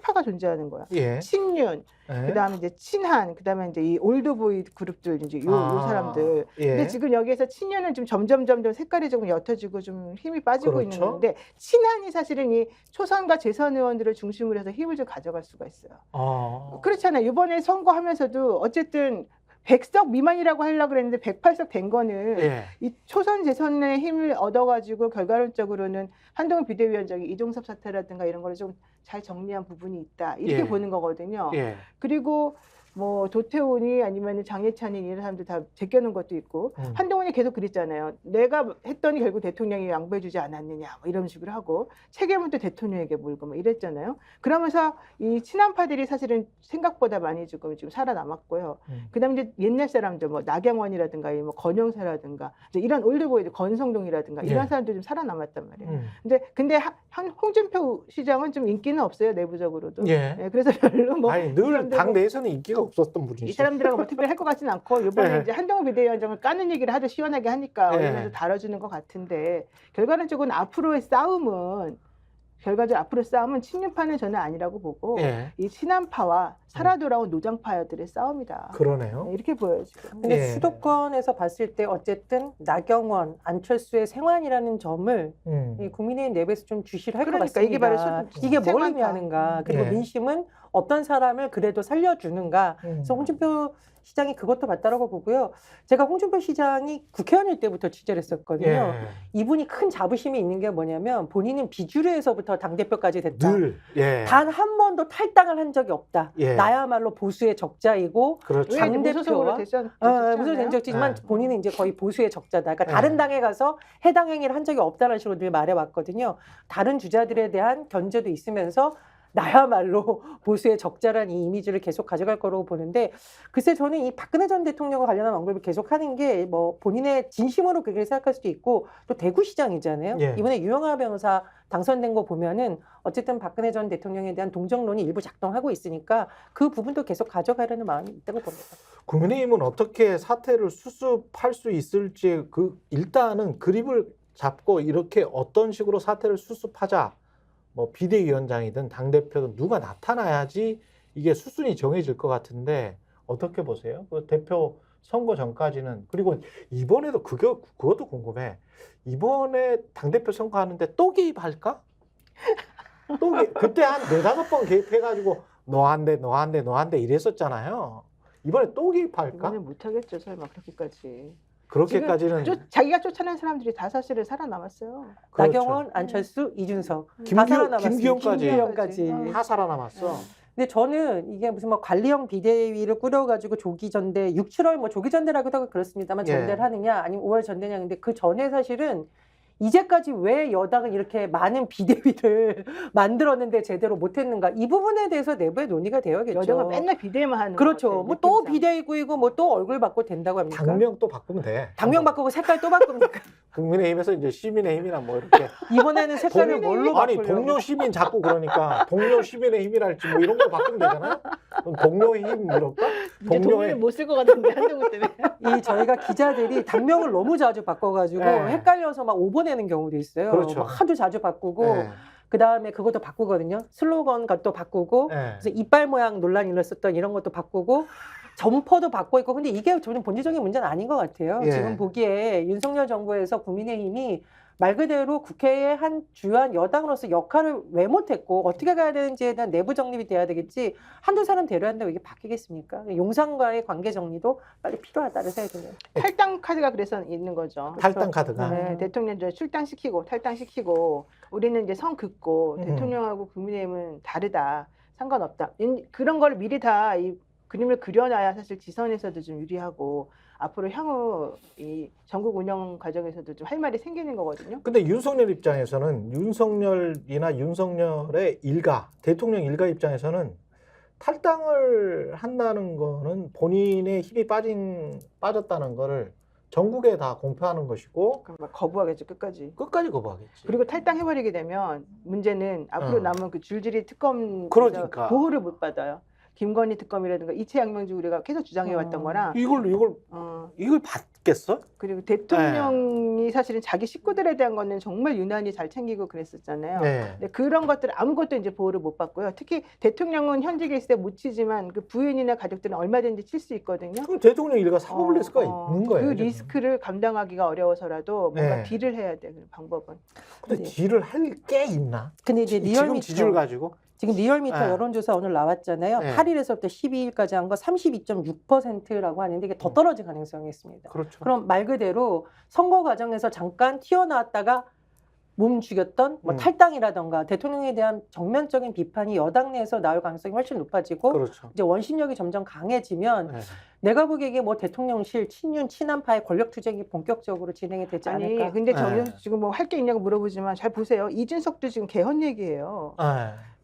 파가 존재하는 거야. 예. 친윤, 예. 그다음에 이제 친한, 그다음에 이제 이 올드보이 그룹들 이제 요 사람들. 예. 근데 지금 여기에서 친윤은 좀 점점 색깔이 조금 옅어지고 좀 힘이 빠지고 있는 그렇죠. 건데 친한이 사실은 이 초선과 재선 의원들을 중심으로 해서 힘을 좀 가져갈 수가 있어요. 그렇잖아요. 이번에 선거하면서도 어쨌든 100석 미만이라고 하려고 그랬는데 108석 된 거는 예. 이 초선 재선의 힘을 얻어가지고 결과론적으로는 한동훈 비대위원장이 이종섭 사태라든가 이런 거를 좀 잘 정리한 부분이 있다 이렇게 예. 보는 거거든요. 예. 그리고 뭐 도태훈이 아니면 장해찬이 이런 사람들 다 제껴놓은 것도 있고 한동훈이 계속 그랬잖아요. 내가 했더니 결국 대통령이 양보해주지 않았느냐 뭐 이런 식으로 하고 책임은 또 대통령에게 물고 뭐 이랬잖아요. 그러면서 이 친한파들이 사실은 생각보다 많이 지금 살아남았고요. 그다음에 이제 옛날 사람들 뭐 나경원이라든가 뭐 건영사라든가 이제 이런 올드보이들 건성동이라든가 이런 예. 사람들이 좀 살아남았단 말이에요. 근데 홍준표 시장은 좀 인기는 없어요 내부적으로도. 예. 네, 그래서 별로 뭐 아니 늘 당 내에서는 인기가 없었던 분이시죠. 이 사람들하고 뭐 특별히 할 것 같지는 않고 이번에 예. 이제 한동훈 비대위원장을 까는 얘기를 하도 시원하게 하니까 예. 언론에서 다뤄주는 것 같은데 결과적으로는 앞으로의 싸움은 친윤파는 저는 아니라고 보고 예. 이 친한파와 살아 돌아온 노장파들의 싸움이다. 그러네요. 네, 이렇게 보여요 지금. 근데 예. 수도권에서 봤을 때 어쨌든 나경원, 안철수의 생환이라는 점을 이 국민의힘 내부에서 좀 주시를 할 것 그러니까 같습니다. 이게 바로 이게 뭘 생환파. 의미하는가. 그리고 예. 민심은 어떤 사람을 그래도 살려주는가. 그래서 홍준표 시장이 그것도 봤다라고 보고요. 제가 홍준표 시장이 국회의원일 때부터 취재를 했었거든요. 예. 이분이 큰 자부심이 있는 게 뭐냐면 본인은 비주류에서부터 당대표까지 됐다. 늘. 예. 단 한 번도 탈당을 한 적이 없다. 예. 나야말로 보수의 적자이고 그렇죠. 당 대표와 무슨 된적지만 네. 본인은 이제 거의 보수의 적자다. 그러니까 네. 다른 당에 가서 해당 행위를 한 적이 없다는 식으로 늘 말해왔거든요. 다른 주자들에 대한 견제도 있으면서 나야말로 보수의 적자라는 이 이미지를 계속 가져갈 거라고 보는데 글쎄 저는 이 박근혜 전 대통령과 관련한 언급을 계속하는 게 뭐 본인의 진심으로 그렇게 생각할 수도 있고 또 대구시장이잖아요. 예. 이번에 유영하 변호사 당선된 거 보면은 어쨌든 박근혜 전 대통령에 대한 동정론이 일부 작동하고 있으니까 그 부분도 계속 가져가려는 마음이 있다고 봅니다. 국민의힘은 어떻게 사태를 수습할 수 있을지 일단은 그립을 잡고 이렇게 어떤 식으로 사태를 수습하자. 뭐 비대위원장이든 당대표든 누가 나타나야지 이게 수순이 정해질 것 같은데 어떻게 보세요? 그 대표 선거 전까지는 그리고 이번에도 그것도 궁금해. 이번에 당대표 선거하는데 또 개입할까? 그때 한 4-5번 개입해가지고 너 안 돼 이랬었잖아요. 이번에 또 개입할까? 이번에 못하겠죠 설마 그렇게까지. 그렇게까지는 자기가 쫓아낸 사람들이 다 사실은 살아남았어요. 그렇죠. 나경원, 안철수, 이준석 다 살아남았습니다. 김기현까지 다 살아남았어. 근데 저는 이게 무슨 뭐 관리형 비대위를 꾸려가지고 조기 전대 6, 7월 뭐 조기 전대라고도 하고 그렇습니다만 전대를 하느냐 아니면 5월 전대냐 근데 그 전에 사실은 이제까지 왜 여당은 이렇게 많은 비대위를 만들었는데 제대로 못했는가 이 부분에 대해서 내부에 논의가 되어야겠죠. 여당은 맨날 비대위만 하는 그렇죠. 뭐 또 비대위구이고 뭐 또 얼굴 바꿔 된다고 합니까? 당명 또 바꾸면 돼. 당명 바꾸고 색깔 또 바꿉니까? 국민의힘에서 이제 시민의힘이나 뭐 이렇게 이번에는 색깔을 뭘로 아니 바꾸려고? 동료 시민 자꾸 그러니까 동료 시민의 힘이랄지 뭐 이런 거 바꾸면 되잖아요. 그럼 동료의 힘 이럴까? 이제 동료를 못 쓸 것 같은데 한동훈 때문에. 이 저희가 기자들이 당명을 너무 자주 바꿔가지고 네. 헷갈려서 막 오보내는 경우도 있어요. 그렇죠. 막 하도 자주 바꾸고 네. 그 다음에 그것도 바꾸거든요. 슬로건 것도 바꾸고 네. 그래서 이빨 모양 논란이 일었었던 이런 것도 바꾸고 점퍼도 바꿔 있고 근데 이게 좀 본질적인 문제는 아닌 것 같아요. 예. 지금 보기에 윤석열 정부에서 국민의힘이 말 그대로 국회의 한 주요한 여당으로서 역할을 왜 못했고 어떻게 가야 되는지에 대한 내부 정립이 돼야 되겠지 한두 사람 데려한다고 이게 바뀌겠습니까? 용산과의 관계 정리도 빨리 필요하다는 생각이 드네요. 탈당 카드가 그래서 있는 거죠. 탈당 카드가. 네, 대통령 이제 출당시키고 탈당시키고 우리는 이제 선 긋고 음. 대통령하고 국민의힘은 다르다. 상관없다. 그런 걸 미리 다 이 그림을 그려놔야 사실 지선에서도 좀 유리하고 앞으로 향후 이 전국 운영 과정에서도 좀 할 말이 생기는 거거든요. 근데 윤석열 입장에서는 윤석열이나 윤석열의 일가, 대통령 일가 입장에서는 탈당을 한다는 거는 본인의 힘이 빠졌다는 거를 전국에 다 공표하는 것이고 그럼 막 거부하겠죠, 끝까지. 끝까지 거부하겠지. 그리고 탈당해버리게 되면 문제는 앞으로 남은 그 줄줄이 특검 그러니까. 보호를 못 받아요. 김건희 특검이라든가 이채양명주 우리가 계속 주장해왔던 거랑 이걸 받겠어? 그리고 대통령이 사실은 자기 식구들에 대한 거는 정말 유난히 잘 챙기고 그랬었잖아요. 네. 근데 그런 것들 아무것도 이제 보호를 못 받고요. 특히 대통령은 현직에 있을 때 못 치지만 그 부인이나 가족들은 얼마든지 칠 수 있거든요. 그럼 대통령 일가 사법을 낼 수가 있는 거예요. 그 지금. 리스크를 감당하기가 어려워서라도 뭔가 네. 딜을 해야 돼. 그 방법은. 근데 딜을 할 게 있나? 근데 이제 지금 리얼미터 지지율 가지고 지금 리얼미터 네. 여론조사 오늘 나왔잖아요. 네. 8일에서부터 12일까지 한 거 32.6%라고 하는데 이게 더 떨어질 가능성이 있습니다. 그렇죠. 그럼 말 그대로 선거 과정에서 잠깐 튀어나왔다가 몸 죽였던 뭐 탈당이라던가 대통령에 대한 정면적인 비판이 여당 내에서 나올 가능성이 훨씬 높아지고 그렇죠. 이제 원심력이 점점 강해지면 네. 내가 보기에 뭐 대통령실 친윤 친한파의 권력 투쟁이 본격적으로 진행이 되지 않을까. 아니 근데 네. 저는 지금 뭐 할 게 있냐고 물어보지만 잘 보세요. 이준석도 지금 개헌 얘기해요. 네.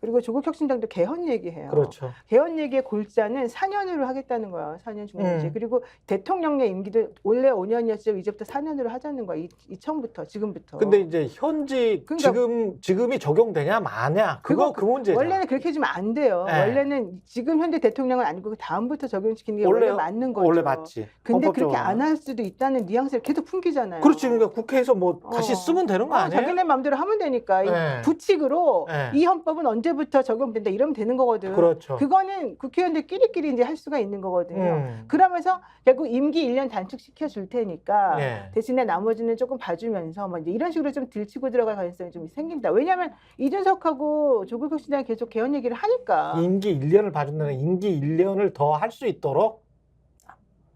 그리고 조국혁신당도 개헌 얘기해요. 그렇죠. 개헌 얘기의 골자는 4년으로 하겠다는 거야. 4년 중간제. 그리고 대통령의 임기도 원래 5년이었죠. 이제부터 4년으로 하자는 거야. 이전부터 지금부터. 근데 이제 현직 그러니까 지금이 적용되냐 마냐 그 문제죠. 원래는 그렇게 해주면 안 돼요. 네. 원래는 지금 현재 대통령은 아니고 그 다음부터 적용시키는 게 원래 맞는 거죠. 원래 맞지. 근데 그렇게 헌법적으로. 안 할 수도 있다는 뉘앙스를 계속 풍기잖아요. 그렇지. 그러니까 국회에서 뭐 다시 쓰면 되는 거 아니에요? 자기네 마음대로 하면 되니까. 네. 이 부칙으로 네. 이 헌법은 언제부터 적용된다 이러면 되는 거거든. 그렇죠. 그거는 국회의원들끼리 이제 할 수가 있는 거거든요. 음. 그러면서 결국 임기 1년 단축시켜 줄 테니까 네. 대신에 나머지는 조금 봐주면서 뭐 이제 이런 식으로 좀 들치고 들어갈 가능성이 좀 생긴다. 왜냐하면 이준석하고 조국혁신당이 계속 개헌 얘기를 하니까. 임기 1년을 봐준다는 임기 1년을 더 할 수 있도록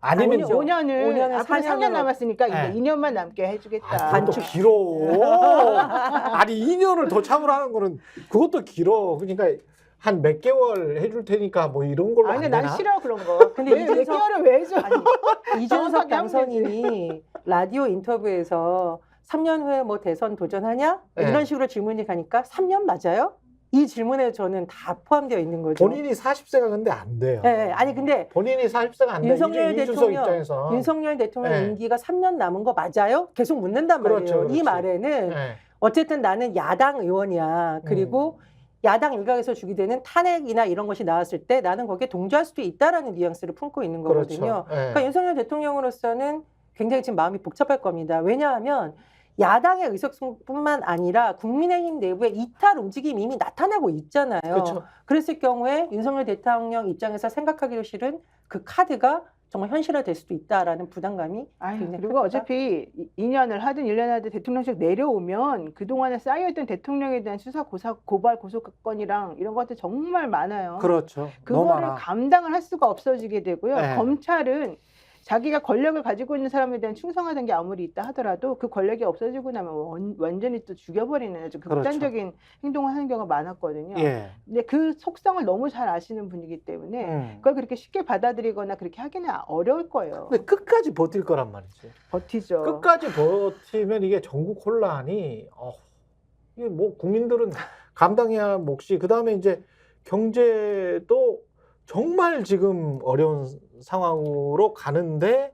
아니면 아니요, 5년을 앞으로 3년 4년으로. 남았으니까 네. 이제 2년만 남게 해주겠다. 그것도 길어. 아니 2년을 더 참으라는 거는 그것도 길어. 그러니까 한 몇 개월 해줄 테니까 뭐 이런 걸로 아니 안 난 되나? 싫어 그런 거. 근데 왜 이준석- 6개월을 왜 줘? 아니, 이준석 정확하게 하면 당선인이 라디오 인터뷰에서 3년 후에 뭐 대선 도전하냐? 네. 이런 식으로 질문이 가니까 3년 맞아요? 이 질문에 저는 다 포함되어 있는 거죠. 본인이 40세가 근데 안 돼요. 네, 아니 근데 본인이 40세가 안 돼. 윤석열 이준석 대통령, 입장에서. 윤석열 대통령 네. 임기가 3년 남은 거 맞아요? 계속 묻는단 말이에요. 그렇죠, 그렇지. 이 말에는 네. 어쨌든 나는 야당 의원이야. 그리고 야당 일각에서 주게 되는 탄핵이나 이런 것이 나왔을 때 나는 거기에 동조할 수도 있다라는 뉘앙스를 품고 있는 거거든요. 그렇죠. 네. 그러니까 윤석열 대통령으로서는 굉장히 지금 마음이 복잡할 겁니다. 왜냐하면 야당의 의석수뿐만 아니라 국민의힘 내부의 이탈 움직임이 이미 나타나고 있잖아요. 그렇죠. 그랬을 경우에 윤석열 대통령 입장에서 생각하기도 싫은 그 카드가 정말 현실화될 수도 있다라는 부담감이 아유, 굉장히 그리고 클 거다. 어차피 2년을 하든 1년 하든 대통령직 내려오면 그동안에 쌓여있던 대통령에 대한 수사, 고발, 고소건이랑 이런 것들 정말 많아요. 그렇죠. 너무 그거를 많아. 감당을 할 수가 없어지게 되고요. 네. 검찰은 자기가 권력을 가지고 있는 사람에 대한 충성하던 게 아무리 있다 하더라도 그 권력이 없어지고 나면 완전히 또 죽여버리는 아주 극단적인 행동을 하는 경우가 많았거든요. 예. 근데 그 속성을 너무 잘 아시는 분이기 때문에 그걸 그렇게 쉽게 받아들이거나 그렇게 하기는 어려울 거예요. 근데 끝까지 버틸 거란 말이지. 버티죠. 끝까지 버티면 이게 전국 혼란이 이게 뭐 국민들은 감당해야 할 몫이 그다음에 이제 경제도 정말 지금 어려운 상황으로 가는데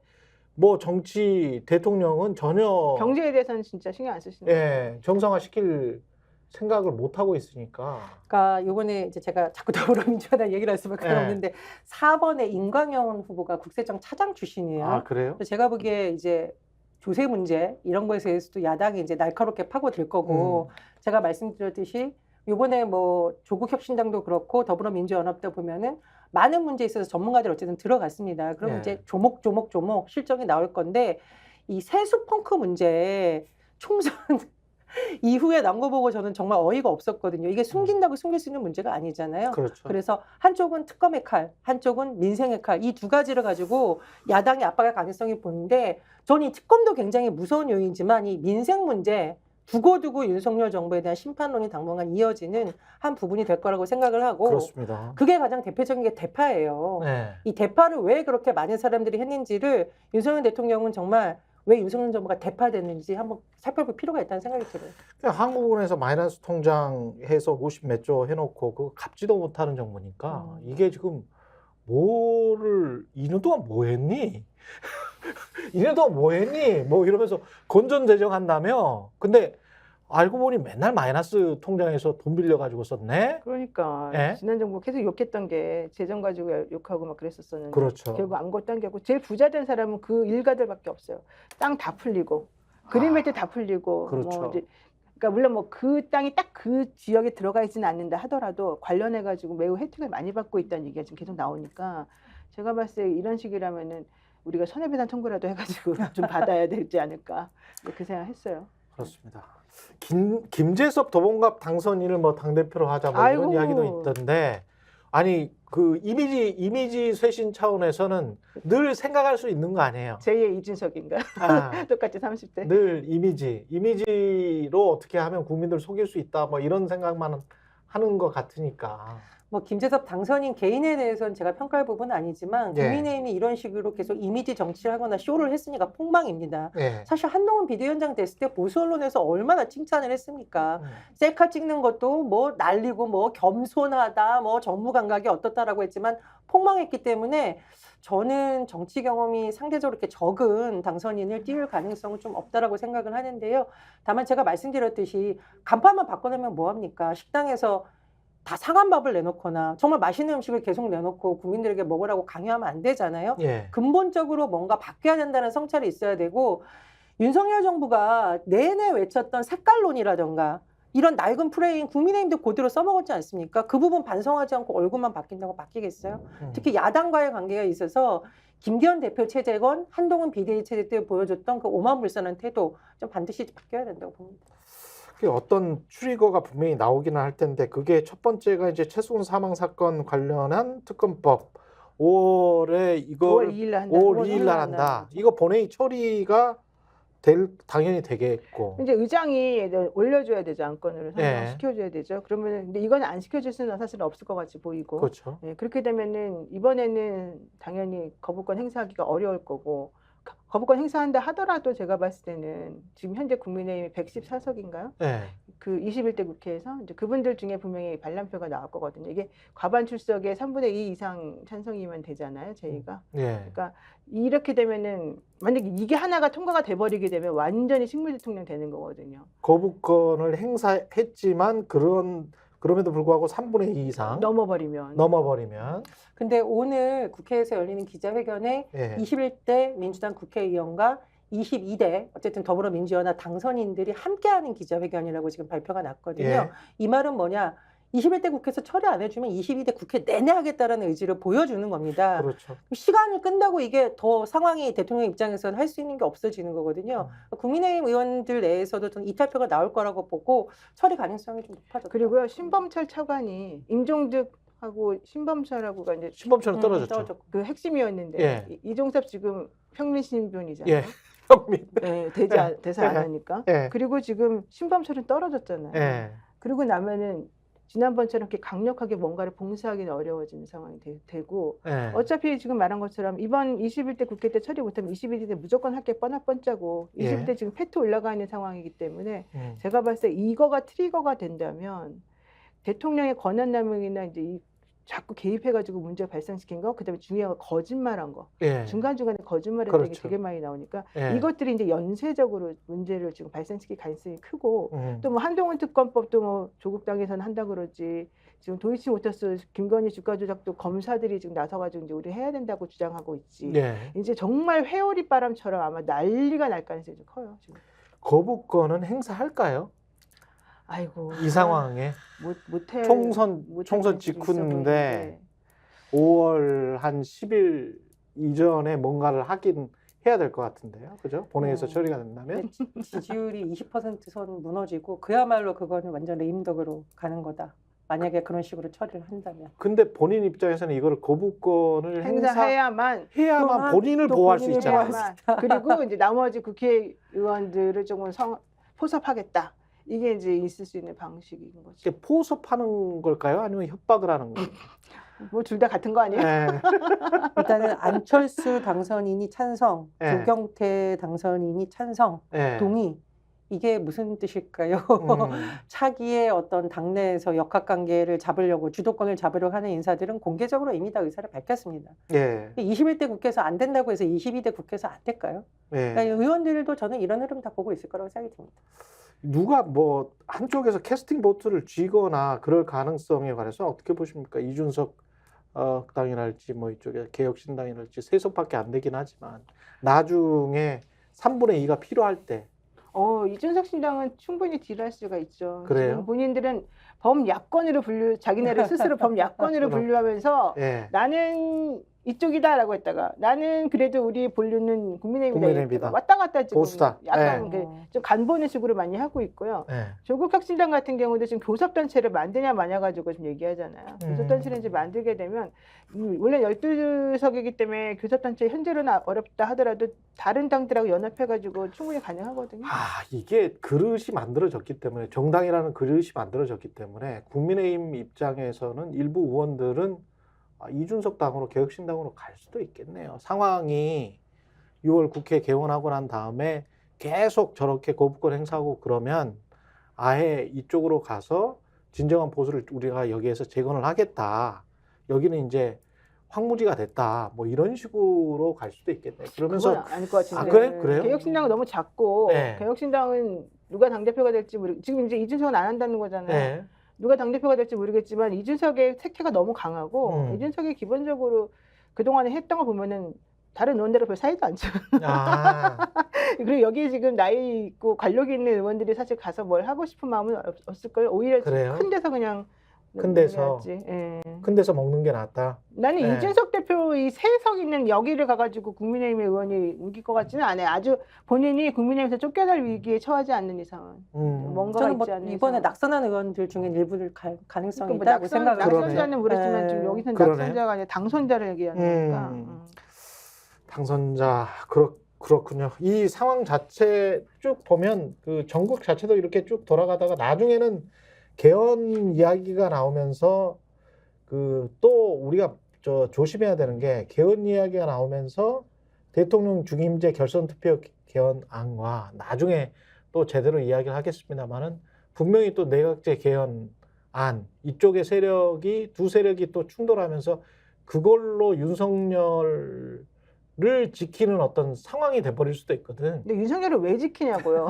뭐 정치 대통령은 전혀 경제에 대해서는 진짜 신경 안 쓰시는 거예요. 예, 정상화시킬 생각을 못 하고 있으니까. 그러니까 요번에 이제 제가 자꾸 더불어민주당 얘기를 할 수밖에 네. 없는데 4번에 임광영 후보가 국세청 차장 출신이에요. 아, 그래요? 그래서 제가 보기에 이제 조세 문제 이런 거에 대해서도 야당이 이제 날카롭게 파고들 거고 제가 말씀드렸듯이 요번에 뭐 조국혁신당도 그렇고 더불어민주연합도 보면은 많은 문제에 있어서 전문가들 어쨌든 들어갔습니다. 그럼 네. 이제 조목 실정이 나올 건데 이 세수 펑크 문제 총선 이후에 난 거 보고 저는 정말 어이가 없었거든요. 이게 숨긴다고 숨길 수 있는 문제가 아니잖아요. 그렇죠. 그래서 한쪽은 특검의 칼, 한쪽은 민생의 칼, 이 두 가지를 가지고 야당이 압박할 가능성이 보는데 저는 이 특검도 굉장히 무서운 요인이지만 이 민생 문제 두고두고 윤석열 정부에 대한 심판론이 당분간 이어지는 한 부분이 될 거라고 생각을 하고 그렇습니다. 그게 가장 대표적인 게 대파예요. 네. 이 대파를 왜 그렇게 많은 사람들이 했는지를 윤석열 대통령은 정말 왜 윤석열 정부가 대파됐는지 한번 살펴볼 필요가 있다는 생각이 들어요. 한국은행에서 마이너스 통장 해서 50 몇 조 해놓고 그거 갚지도 못하는 정부니까 이게 지금 뭐를 2년 동안 뭐 했니? 2년 동안 뭐 했니? 뭐 이러면서 건전재정한다며. 근데 알고 보니 맨날 마이너스 통장에서 돈 빌려가지고 썼네. 그러니까 예? 지난 정부 계속 욕했던 게 재정 가지고 욕하고 막 그랬었었는데 그렇죠. 결국 아무것도 안 되고 제일 부자 된 사람은 그 일가들밖에 없어요. 땅 다 풀리고 그린벨트 다 풀리고 그렇죠. 뭐 이제 그러니까 물론 뭐 그 땅이 딱 그 지역에 들어가 있지는 않는다 하더라도 관련해 가지고 매우 혜택을 많이 받고 있다는 얘기가 지금 계속 나오니까 제가 봤을 때 이런 식이라면은 우리가 손해배상 청구라도 해가지고 좀 받아야 되지 않을까 그 생각했어요. 그렇습니다. 김재섭 도봉갑 당선인을 뭐 당대표로 하자 뭐 이런 아이고. 이야기도 있던데 아니 그 이미지 쇄신 차원에서는 늘 생각할 수 있는 거 아니에요. 제2의 이준석인가? 아, 똑같이 30대. 늘 이미지로 어떻게 하면 국민들 속일 수 있다 뭐 이런 생각만 하는 것 같으니까. 뭐 김재섭 당선인 개인에 대해서는 제가 평가할 부분은 아니지만 예. 국민의힘이 이런 식으로 계속 이미지 정치를 하거나 쇼를 했으니까 폭망입니다. 예. 사실 한동훈 비대위원장 됐을 때 보수 언론에서 얼마나 칭찬을 했습니까? 셀카 찍는 것도 뭐 날리고 뭐 겸손하다, 뭐 정무 감각이 어떻다라고 했지만 폭망했기 때문에 저는 정치 경험이 상대적으로 이렇게 적은 당선인을 띄울 가능성은 좀 없다라고 생각을 하는데요. 다만 제가 말씀드렸듯이 간판만 바꿔내면 뭐합니까? 식당에서 다 상한 밥을 내놓거나 정말 맛있는 음식을 계속 내놓고 국민들에게 먹으라고 강요하면 안 되잖아요. 예. 근본적으로 뭔가 바뀌어야 된다는 성찰이 있어야 되고 윤석열 정부가 내내 외쳤던 색깔론이라던가 이런 낡은 프레임 국민의힘도 그대로 써먹었지 않습니까? 그 부분 반성하지 않고 얼굴만 바뀐다고 바뀌겠어요? 특히 야당과의 관계가 있어서 김기현 대표 체제건 한동훈 비대위 체제 때 보여줬던 그 오만불선한 태도 좀 반드시 바뀌어야 된다고 봅니다. 어떤 트리거가 분명히 나오기는 할 텐데 그게 첫 번째가 이제 최수훈 사망 사건 관련한 특검법 5월에 이걸 5월 2일 날 한다. 5월 2일 날 한다. 이거 본회의 처리가 당연히 되겠고. 이제 의장이 올려줘야 되죠. 안건으로 예. 시켜줘야 되죠. 그러면 근데 이건 안 시켜줄 수는 사실 없을 것 같이 보이고. 그렇죠. 예, 그렇게 되면은 이번에는 당연히 거부권 행사하기가 어려울 거고 거부권 행사한다 하더라도 제가 봤을 때는 지금 현재 국민의힘이 114석인가요? 예. 그 21대 국회에서 이제 그분들 중에 분명히 반란표가 나올 거거든요. 이게 과반 출석에 3분의 2 이상 찬성이면 되잖아요, 저희가. 예. 그러니까 이렇게 되면은 만약에 이게 하나가 통과가 돼버리게 되면 완전히 식물 대통령 되는 거거든요. 거부권을 행사했지만 그럼에도 불구하고 3분의 2 이상 넘어버리면. 근데 오늘 국회에서 열리는 기자회견에 예. 21대 민주당 국회의원과 22대 어쨌든 더불어민주연합 당선인들이 함께하는 기자회견이라고 지금 발표가 났거든요. 예. 이 말은 뭐냐? 21대 국회에서 처리 안 해주면 22대 국회 내내 하겠다라는 의지를 보여주는 겁니다. 그렇죠. 시간을 끈다고 이게 더 상황이 대통령 입장에서는 할 수 있는 게 없어지는 거거든요. 국민의힘 의원들 내에서도 좀 이탈표가 나올 거라고 보고 처리 가능성이 좀 높아졌다. 그리고요 신범철 차관이 임종득하고 신범철하고가 이제 신범철은 떨어졌죠. 그 핵심이었는데 예. 이종섭 지금 평민 신분이잖아요. 예. 형님. 네, 대사 안 하니까. 예. 그리고 지금 신범철은 떨어졌잖아요. 예. 그리고 나면은 지난번처럼 이렇게 강력하게 뭔가를 봉쇄하기는 어려워지는 상황이 되고 예. 어차피 지금 말한 것처럼 이번 21대 국회 때 처리 못하면 22대 때 무조건 할 게 뻔하뻔짜고 21대 예. 지금 패트 올라가 있는 상황이기 때문에 제가 봤을 때 이거가 트리거가 된다면 대통령의 권한남용이나 이제 이 자꾸 개입해가지고 문제 발생시킨 거, 그다음에 중요한 거 거짓말한 거, 예. 중간중간에 거짓말했던 게 그렇죠. 되게 많이 나오니까 예. 이것들이 이제 연쇄적으로 문제를 지금 발생시킬 가능성이 크고 또 뭐 한동훈 특검법도 뭐 조국 당에서는 한다 그러지 지금 도이치모터스 김건희 주가 조작도 검사들이 지금 나서가지고 이제 우리 해야 된다고 주장하고 있지. 예. 이제 정말 회오리 바람처럼 아마 난리가 날 가능성이 좀 커요. 지금. 거부권은 행사할까요? 아이고 이 상황에 못해 총선 있어 직후인데 5월 한 10일 이전에 뭔가를 하긴 해야 될 것 같은데요. 그죠? 본회의에서 처리가 된다면. 지지율이 20%선 무너지고 그야말로 그거는 완전 레임덕으로 가는 거다. 만약에 그런 식으로 처리를 한다면. 근데 본인 입장에서는 이거를 거부권을 행사해야만 해야만 본인을 또 보호할 수 본인을 있잖아요. 보호할 그리고 이제 나머지 국회의원들을 조금 포섭하겠다. 이게 이제 있을 수 있는 방식인 거죠. 이게 포섭하는 걸까요? 아니면 협박을 하는 걸까요? 뭐 둘 다 같은 거 아니에요? 네. 일단은 안철수 당선인이 찬성, 네. 조경태 당선인이 찬성, 네. 동의. 이게 무슨 뜻일까요? 음. 차기의 어떤 당내에서 역학관계를 잡으려고 주도권을 잡으려고 하는 인사들은 공개적으로 이미 다 의사를 밝혔습니다. 예. 21대 국회에서 안 된다고 해서 22대 국회에서 안 될까요? 예. 그러니까 의원들도 저는 이런 흐름 다 보고 있을 거라고 생각이 듭니다. 누가 뭐 한쪽에서 캐스팅 보트를 쥐거나 그럴 가능성에 관해서 어떻게 보십니까? 이준석 당이랄지 뭐 이쪽에 개혁신당이랄지 세석밖에 안 되긴 하지만 나중에 3분의 2가 필요할 때 이준석 신당은 충분히 딜할 수가 있죠. 그래요? 지금 본인들은 범야권으로 자기네를 스스로 범야권으로 분류하면서 예. 나는 이쪽이다라고 했다가 나는 그래도 우리 본류는 국민의힘이다. 국민의힘이다. 이랬다가 왔다 갔다 지금 보수다. 약간 네. 좀 간보는 식으로 많이 하고 있고요. 예. 조국혁신당 같은 경우도 지금 교섭단체를 만드냐 마냐 가지고 좀 얘기하잖아요. 교섭단체를 이제 만들게 되면 원래 12석이기 때문에 교섭단체 현재로는 어렵다 하더라도 다른 당들하고 연합해가지고 충분히 가능하거든요. 이게 그릇이 만들어졌기 때문에 정당이라는 그릇이 만들어졌기 때문에 국민의힘 입장에서는 일부 의원들은 이준석 당으로 개혁신당으로 갈 수도 있겠네요. 상황이 6월 국회 개원하고 난 다음에 계속 저렇게 거부권 행사하고 그러면 아예 이쪽으로 가서 진정한 보수를 우리가 여기에서 재건을 하겠다. 여기는 이제 황무지가 됐다. 뭐 이런 식으로 갈 수도 있겠네요. 그러면서 그건 아닐 것 같은데. 그래요? 개혁신당은 너무 작고 네. 개혁신당은 누가 당대표가 될지 지금 이제 이준석은 안 한다는 거잖아요. 네. 누가 당대표가 될지 모르겠지만 이준석의 색채가 너무 강하고 이준석이 기본적으로 그동안에 했던 거 보면은 다른 의원들은 별 사이도 않죠. 그리고 여기 지금 나이 있고 관력이 있는 의원들이 사실 가서 뭘 하고 싶은 마음은 없을걸. 오히려 그래요? 큰 데서 그냥 큰 데서 예. 큰 데서 먹는 게 낫다. 나는 네. 이준석 대표 이 세석 있는 여기를 가가지고 국민의힘 의원이 옮길 것 같지는 않아요. 아주 본인이 국민의힘에서 쫓겨날 위기에 처하지 않는 이상은 뭔가가 저는 뭐 있지 않는 이번에 이상. 낙선한 의원들 중에 일부를 갈 가능성이 그러니까 있다고 생각을 낙선자는 모르지만 네. 지금 여기서는 그러네. 낙선자가 아니라 당선자를 얘기하는 거니까. 당선자 그렇군요. 이 상황 자체 쭉 보면 그 전국 자체도 이렇게 쭉 돌아가다가 나중에는 개헌 이야기가 나오면서 그 또 우리가 조심해야 되는 게 개헌 이야기가 나오면서 대통령 중임제 결선 투표 개헌안과 나중에 또 제대로 이야기를 하겠습니다만은 분명히 또 내각제 개헌안 이쪽의 세력이 두 세력이 또 충돌하면서 그걸로 윤석열을 지키는 어떤 상황이 돼버릴 수도 있거든. 근데 윤석열을 왜 지키냐고요?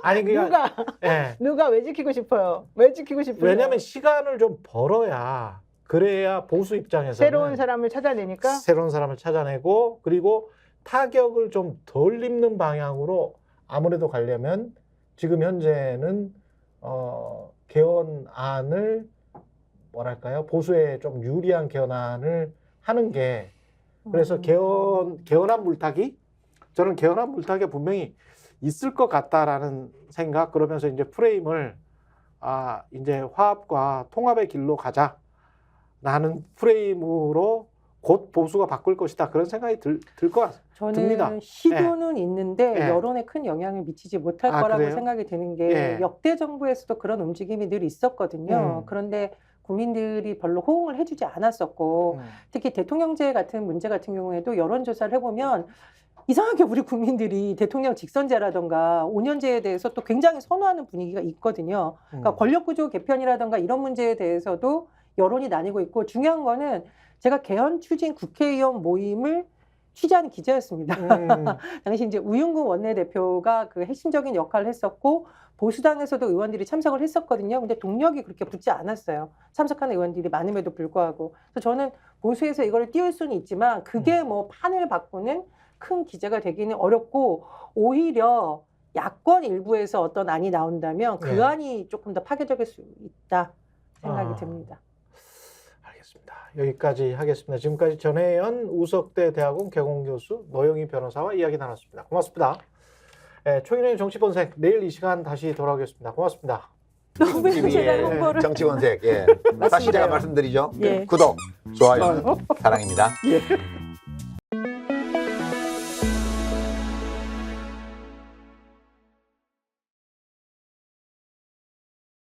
아니 그러니까 누가 왜 지키고 싶어요? 왜 지키고 싶어요? 왜냐하면 시간을 좀 벌어야 그래야 보수 입장에서는 새로운 사람을 찾아내니까 새로운 사람을 찾아내고 그리고 타격을 좀 덜 입는 방향으로 아무래도 가려면 지금 현재는 개헌안을 뭐랄까요 보수에 좀 유리한 개헌안을 하는 게 그래서 개헌안 물타기 저는 개헌안 물타기가 분명히 있을 것 같다라는 생각 그러면서 이제 프레임을 이제 화합과 통합의 길로 가자라는 프레임으로 곧 보수가 바꿀 것이다 그런 생각이 들 것 듭니다. 저는 시도는 있는데 여론에 큰 영향을 미치지 못할 거라고 그래요? 생각이 드는 게 역대 정부에서도 그런 움직임이 늘 있었거든요. 그런데 국민들이 별로 호응을 해주지 않았었고 특히 대통령제 같은 문제 같은 경우에도 여론조사를 해보면 이상하게 우리 국민들이 대통령 직선제라든가 5년제에 대해서 또 굉장히 선호하는 분위기가 있거든요. 그러니까 권력구조 개편이라든가 이런 문제에 대해서도 여론이 나뉘고 있고 중요한 거는 제가 개헌 추진 국회의원 모임을 취재하는 기자였습니다. 당시 이제 우윤근 원내대표가 그 핵심적인 역할을 했었고 보수당에서도 의원들이 참석을 했었거든요. 근데 동력이 그렇게 붙지 않았어요. 참석하는 의원들이 많음에도 불구하고. 그래서 저는 보수에서 이걸 띄울 수는 있지만 그게 뭐 판을 바꾸는 큰 기제가 되기는 어렵고 오히려 야권 일부에서 어떤 안이 나온다면 그 안이 조금 더 파괴적일 수 있다 생각이 듭니다. 알겠습니다. 알겠습니다. 여기까지 하겠습니다. 지금까지 전혜연 우석대 대학원 개공교수 노영희 변호사와 이야기 나눴습니다. 고맙습니다. 최근의 정치본색 내일 이 시간 다시 돌아오겠습니다. 고맙습니다. 너무 TV의 제가 홍보를. 정치본색. 다시 제가 말씀드리죠. 예. 구독, 좋아요, 사랑입니다. 예.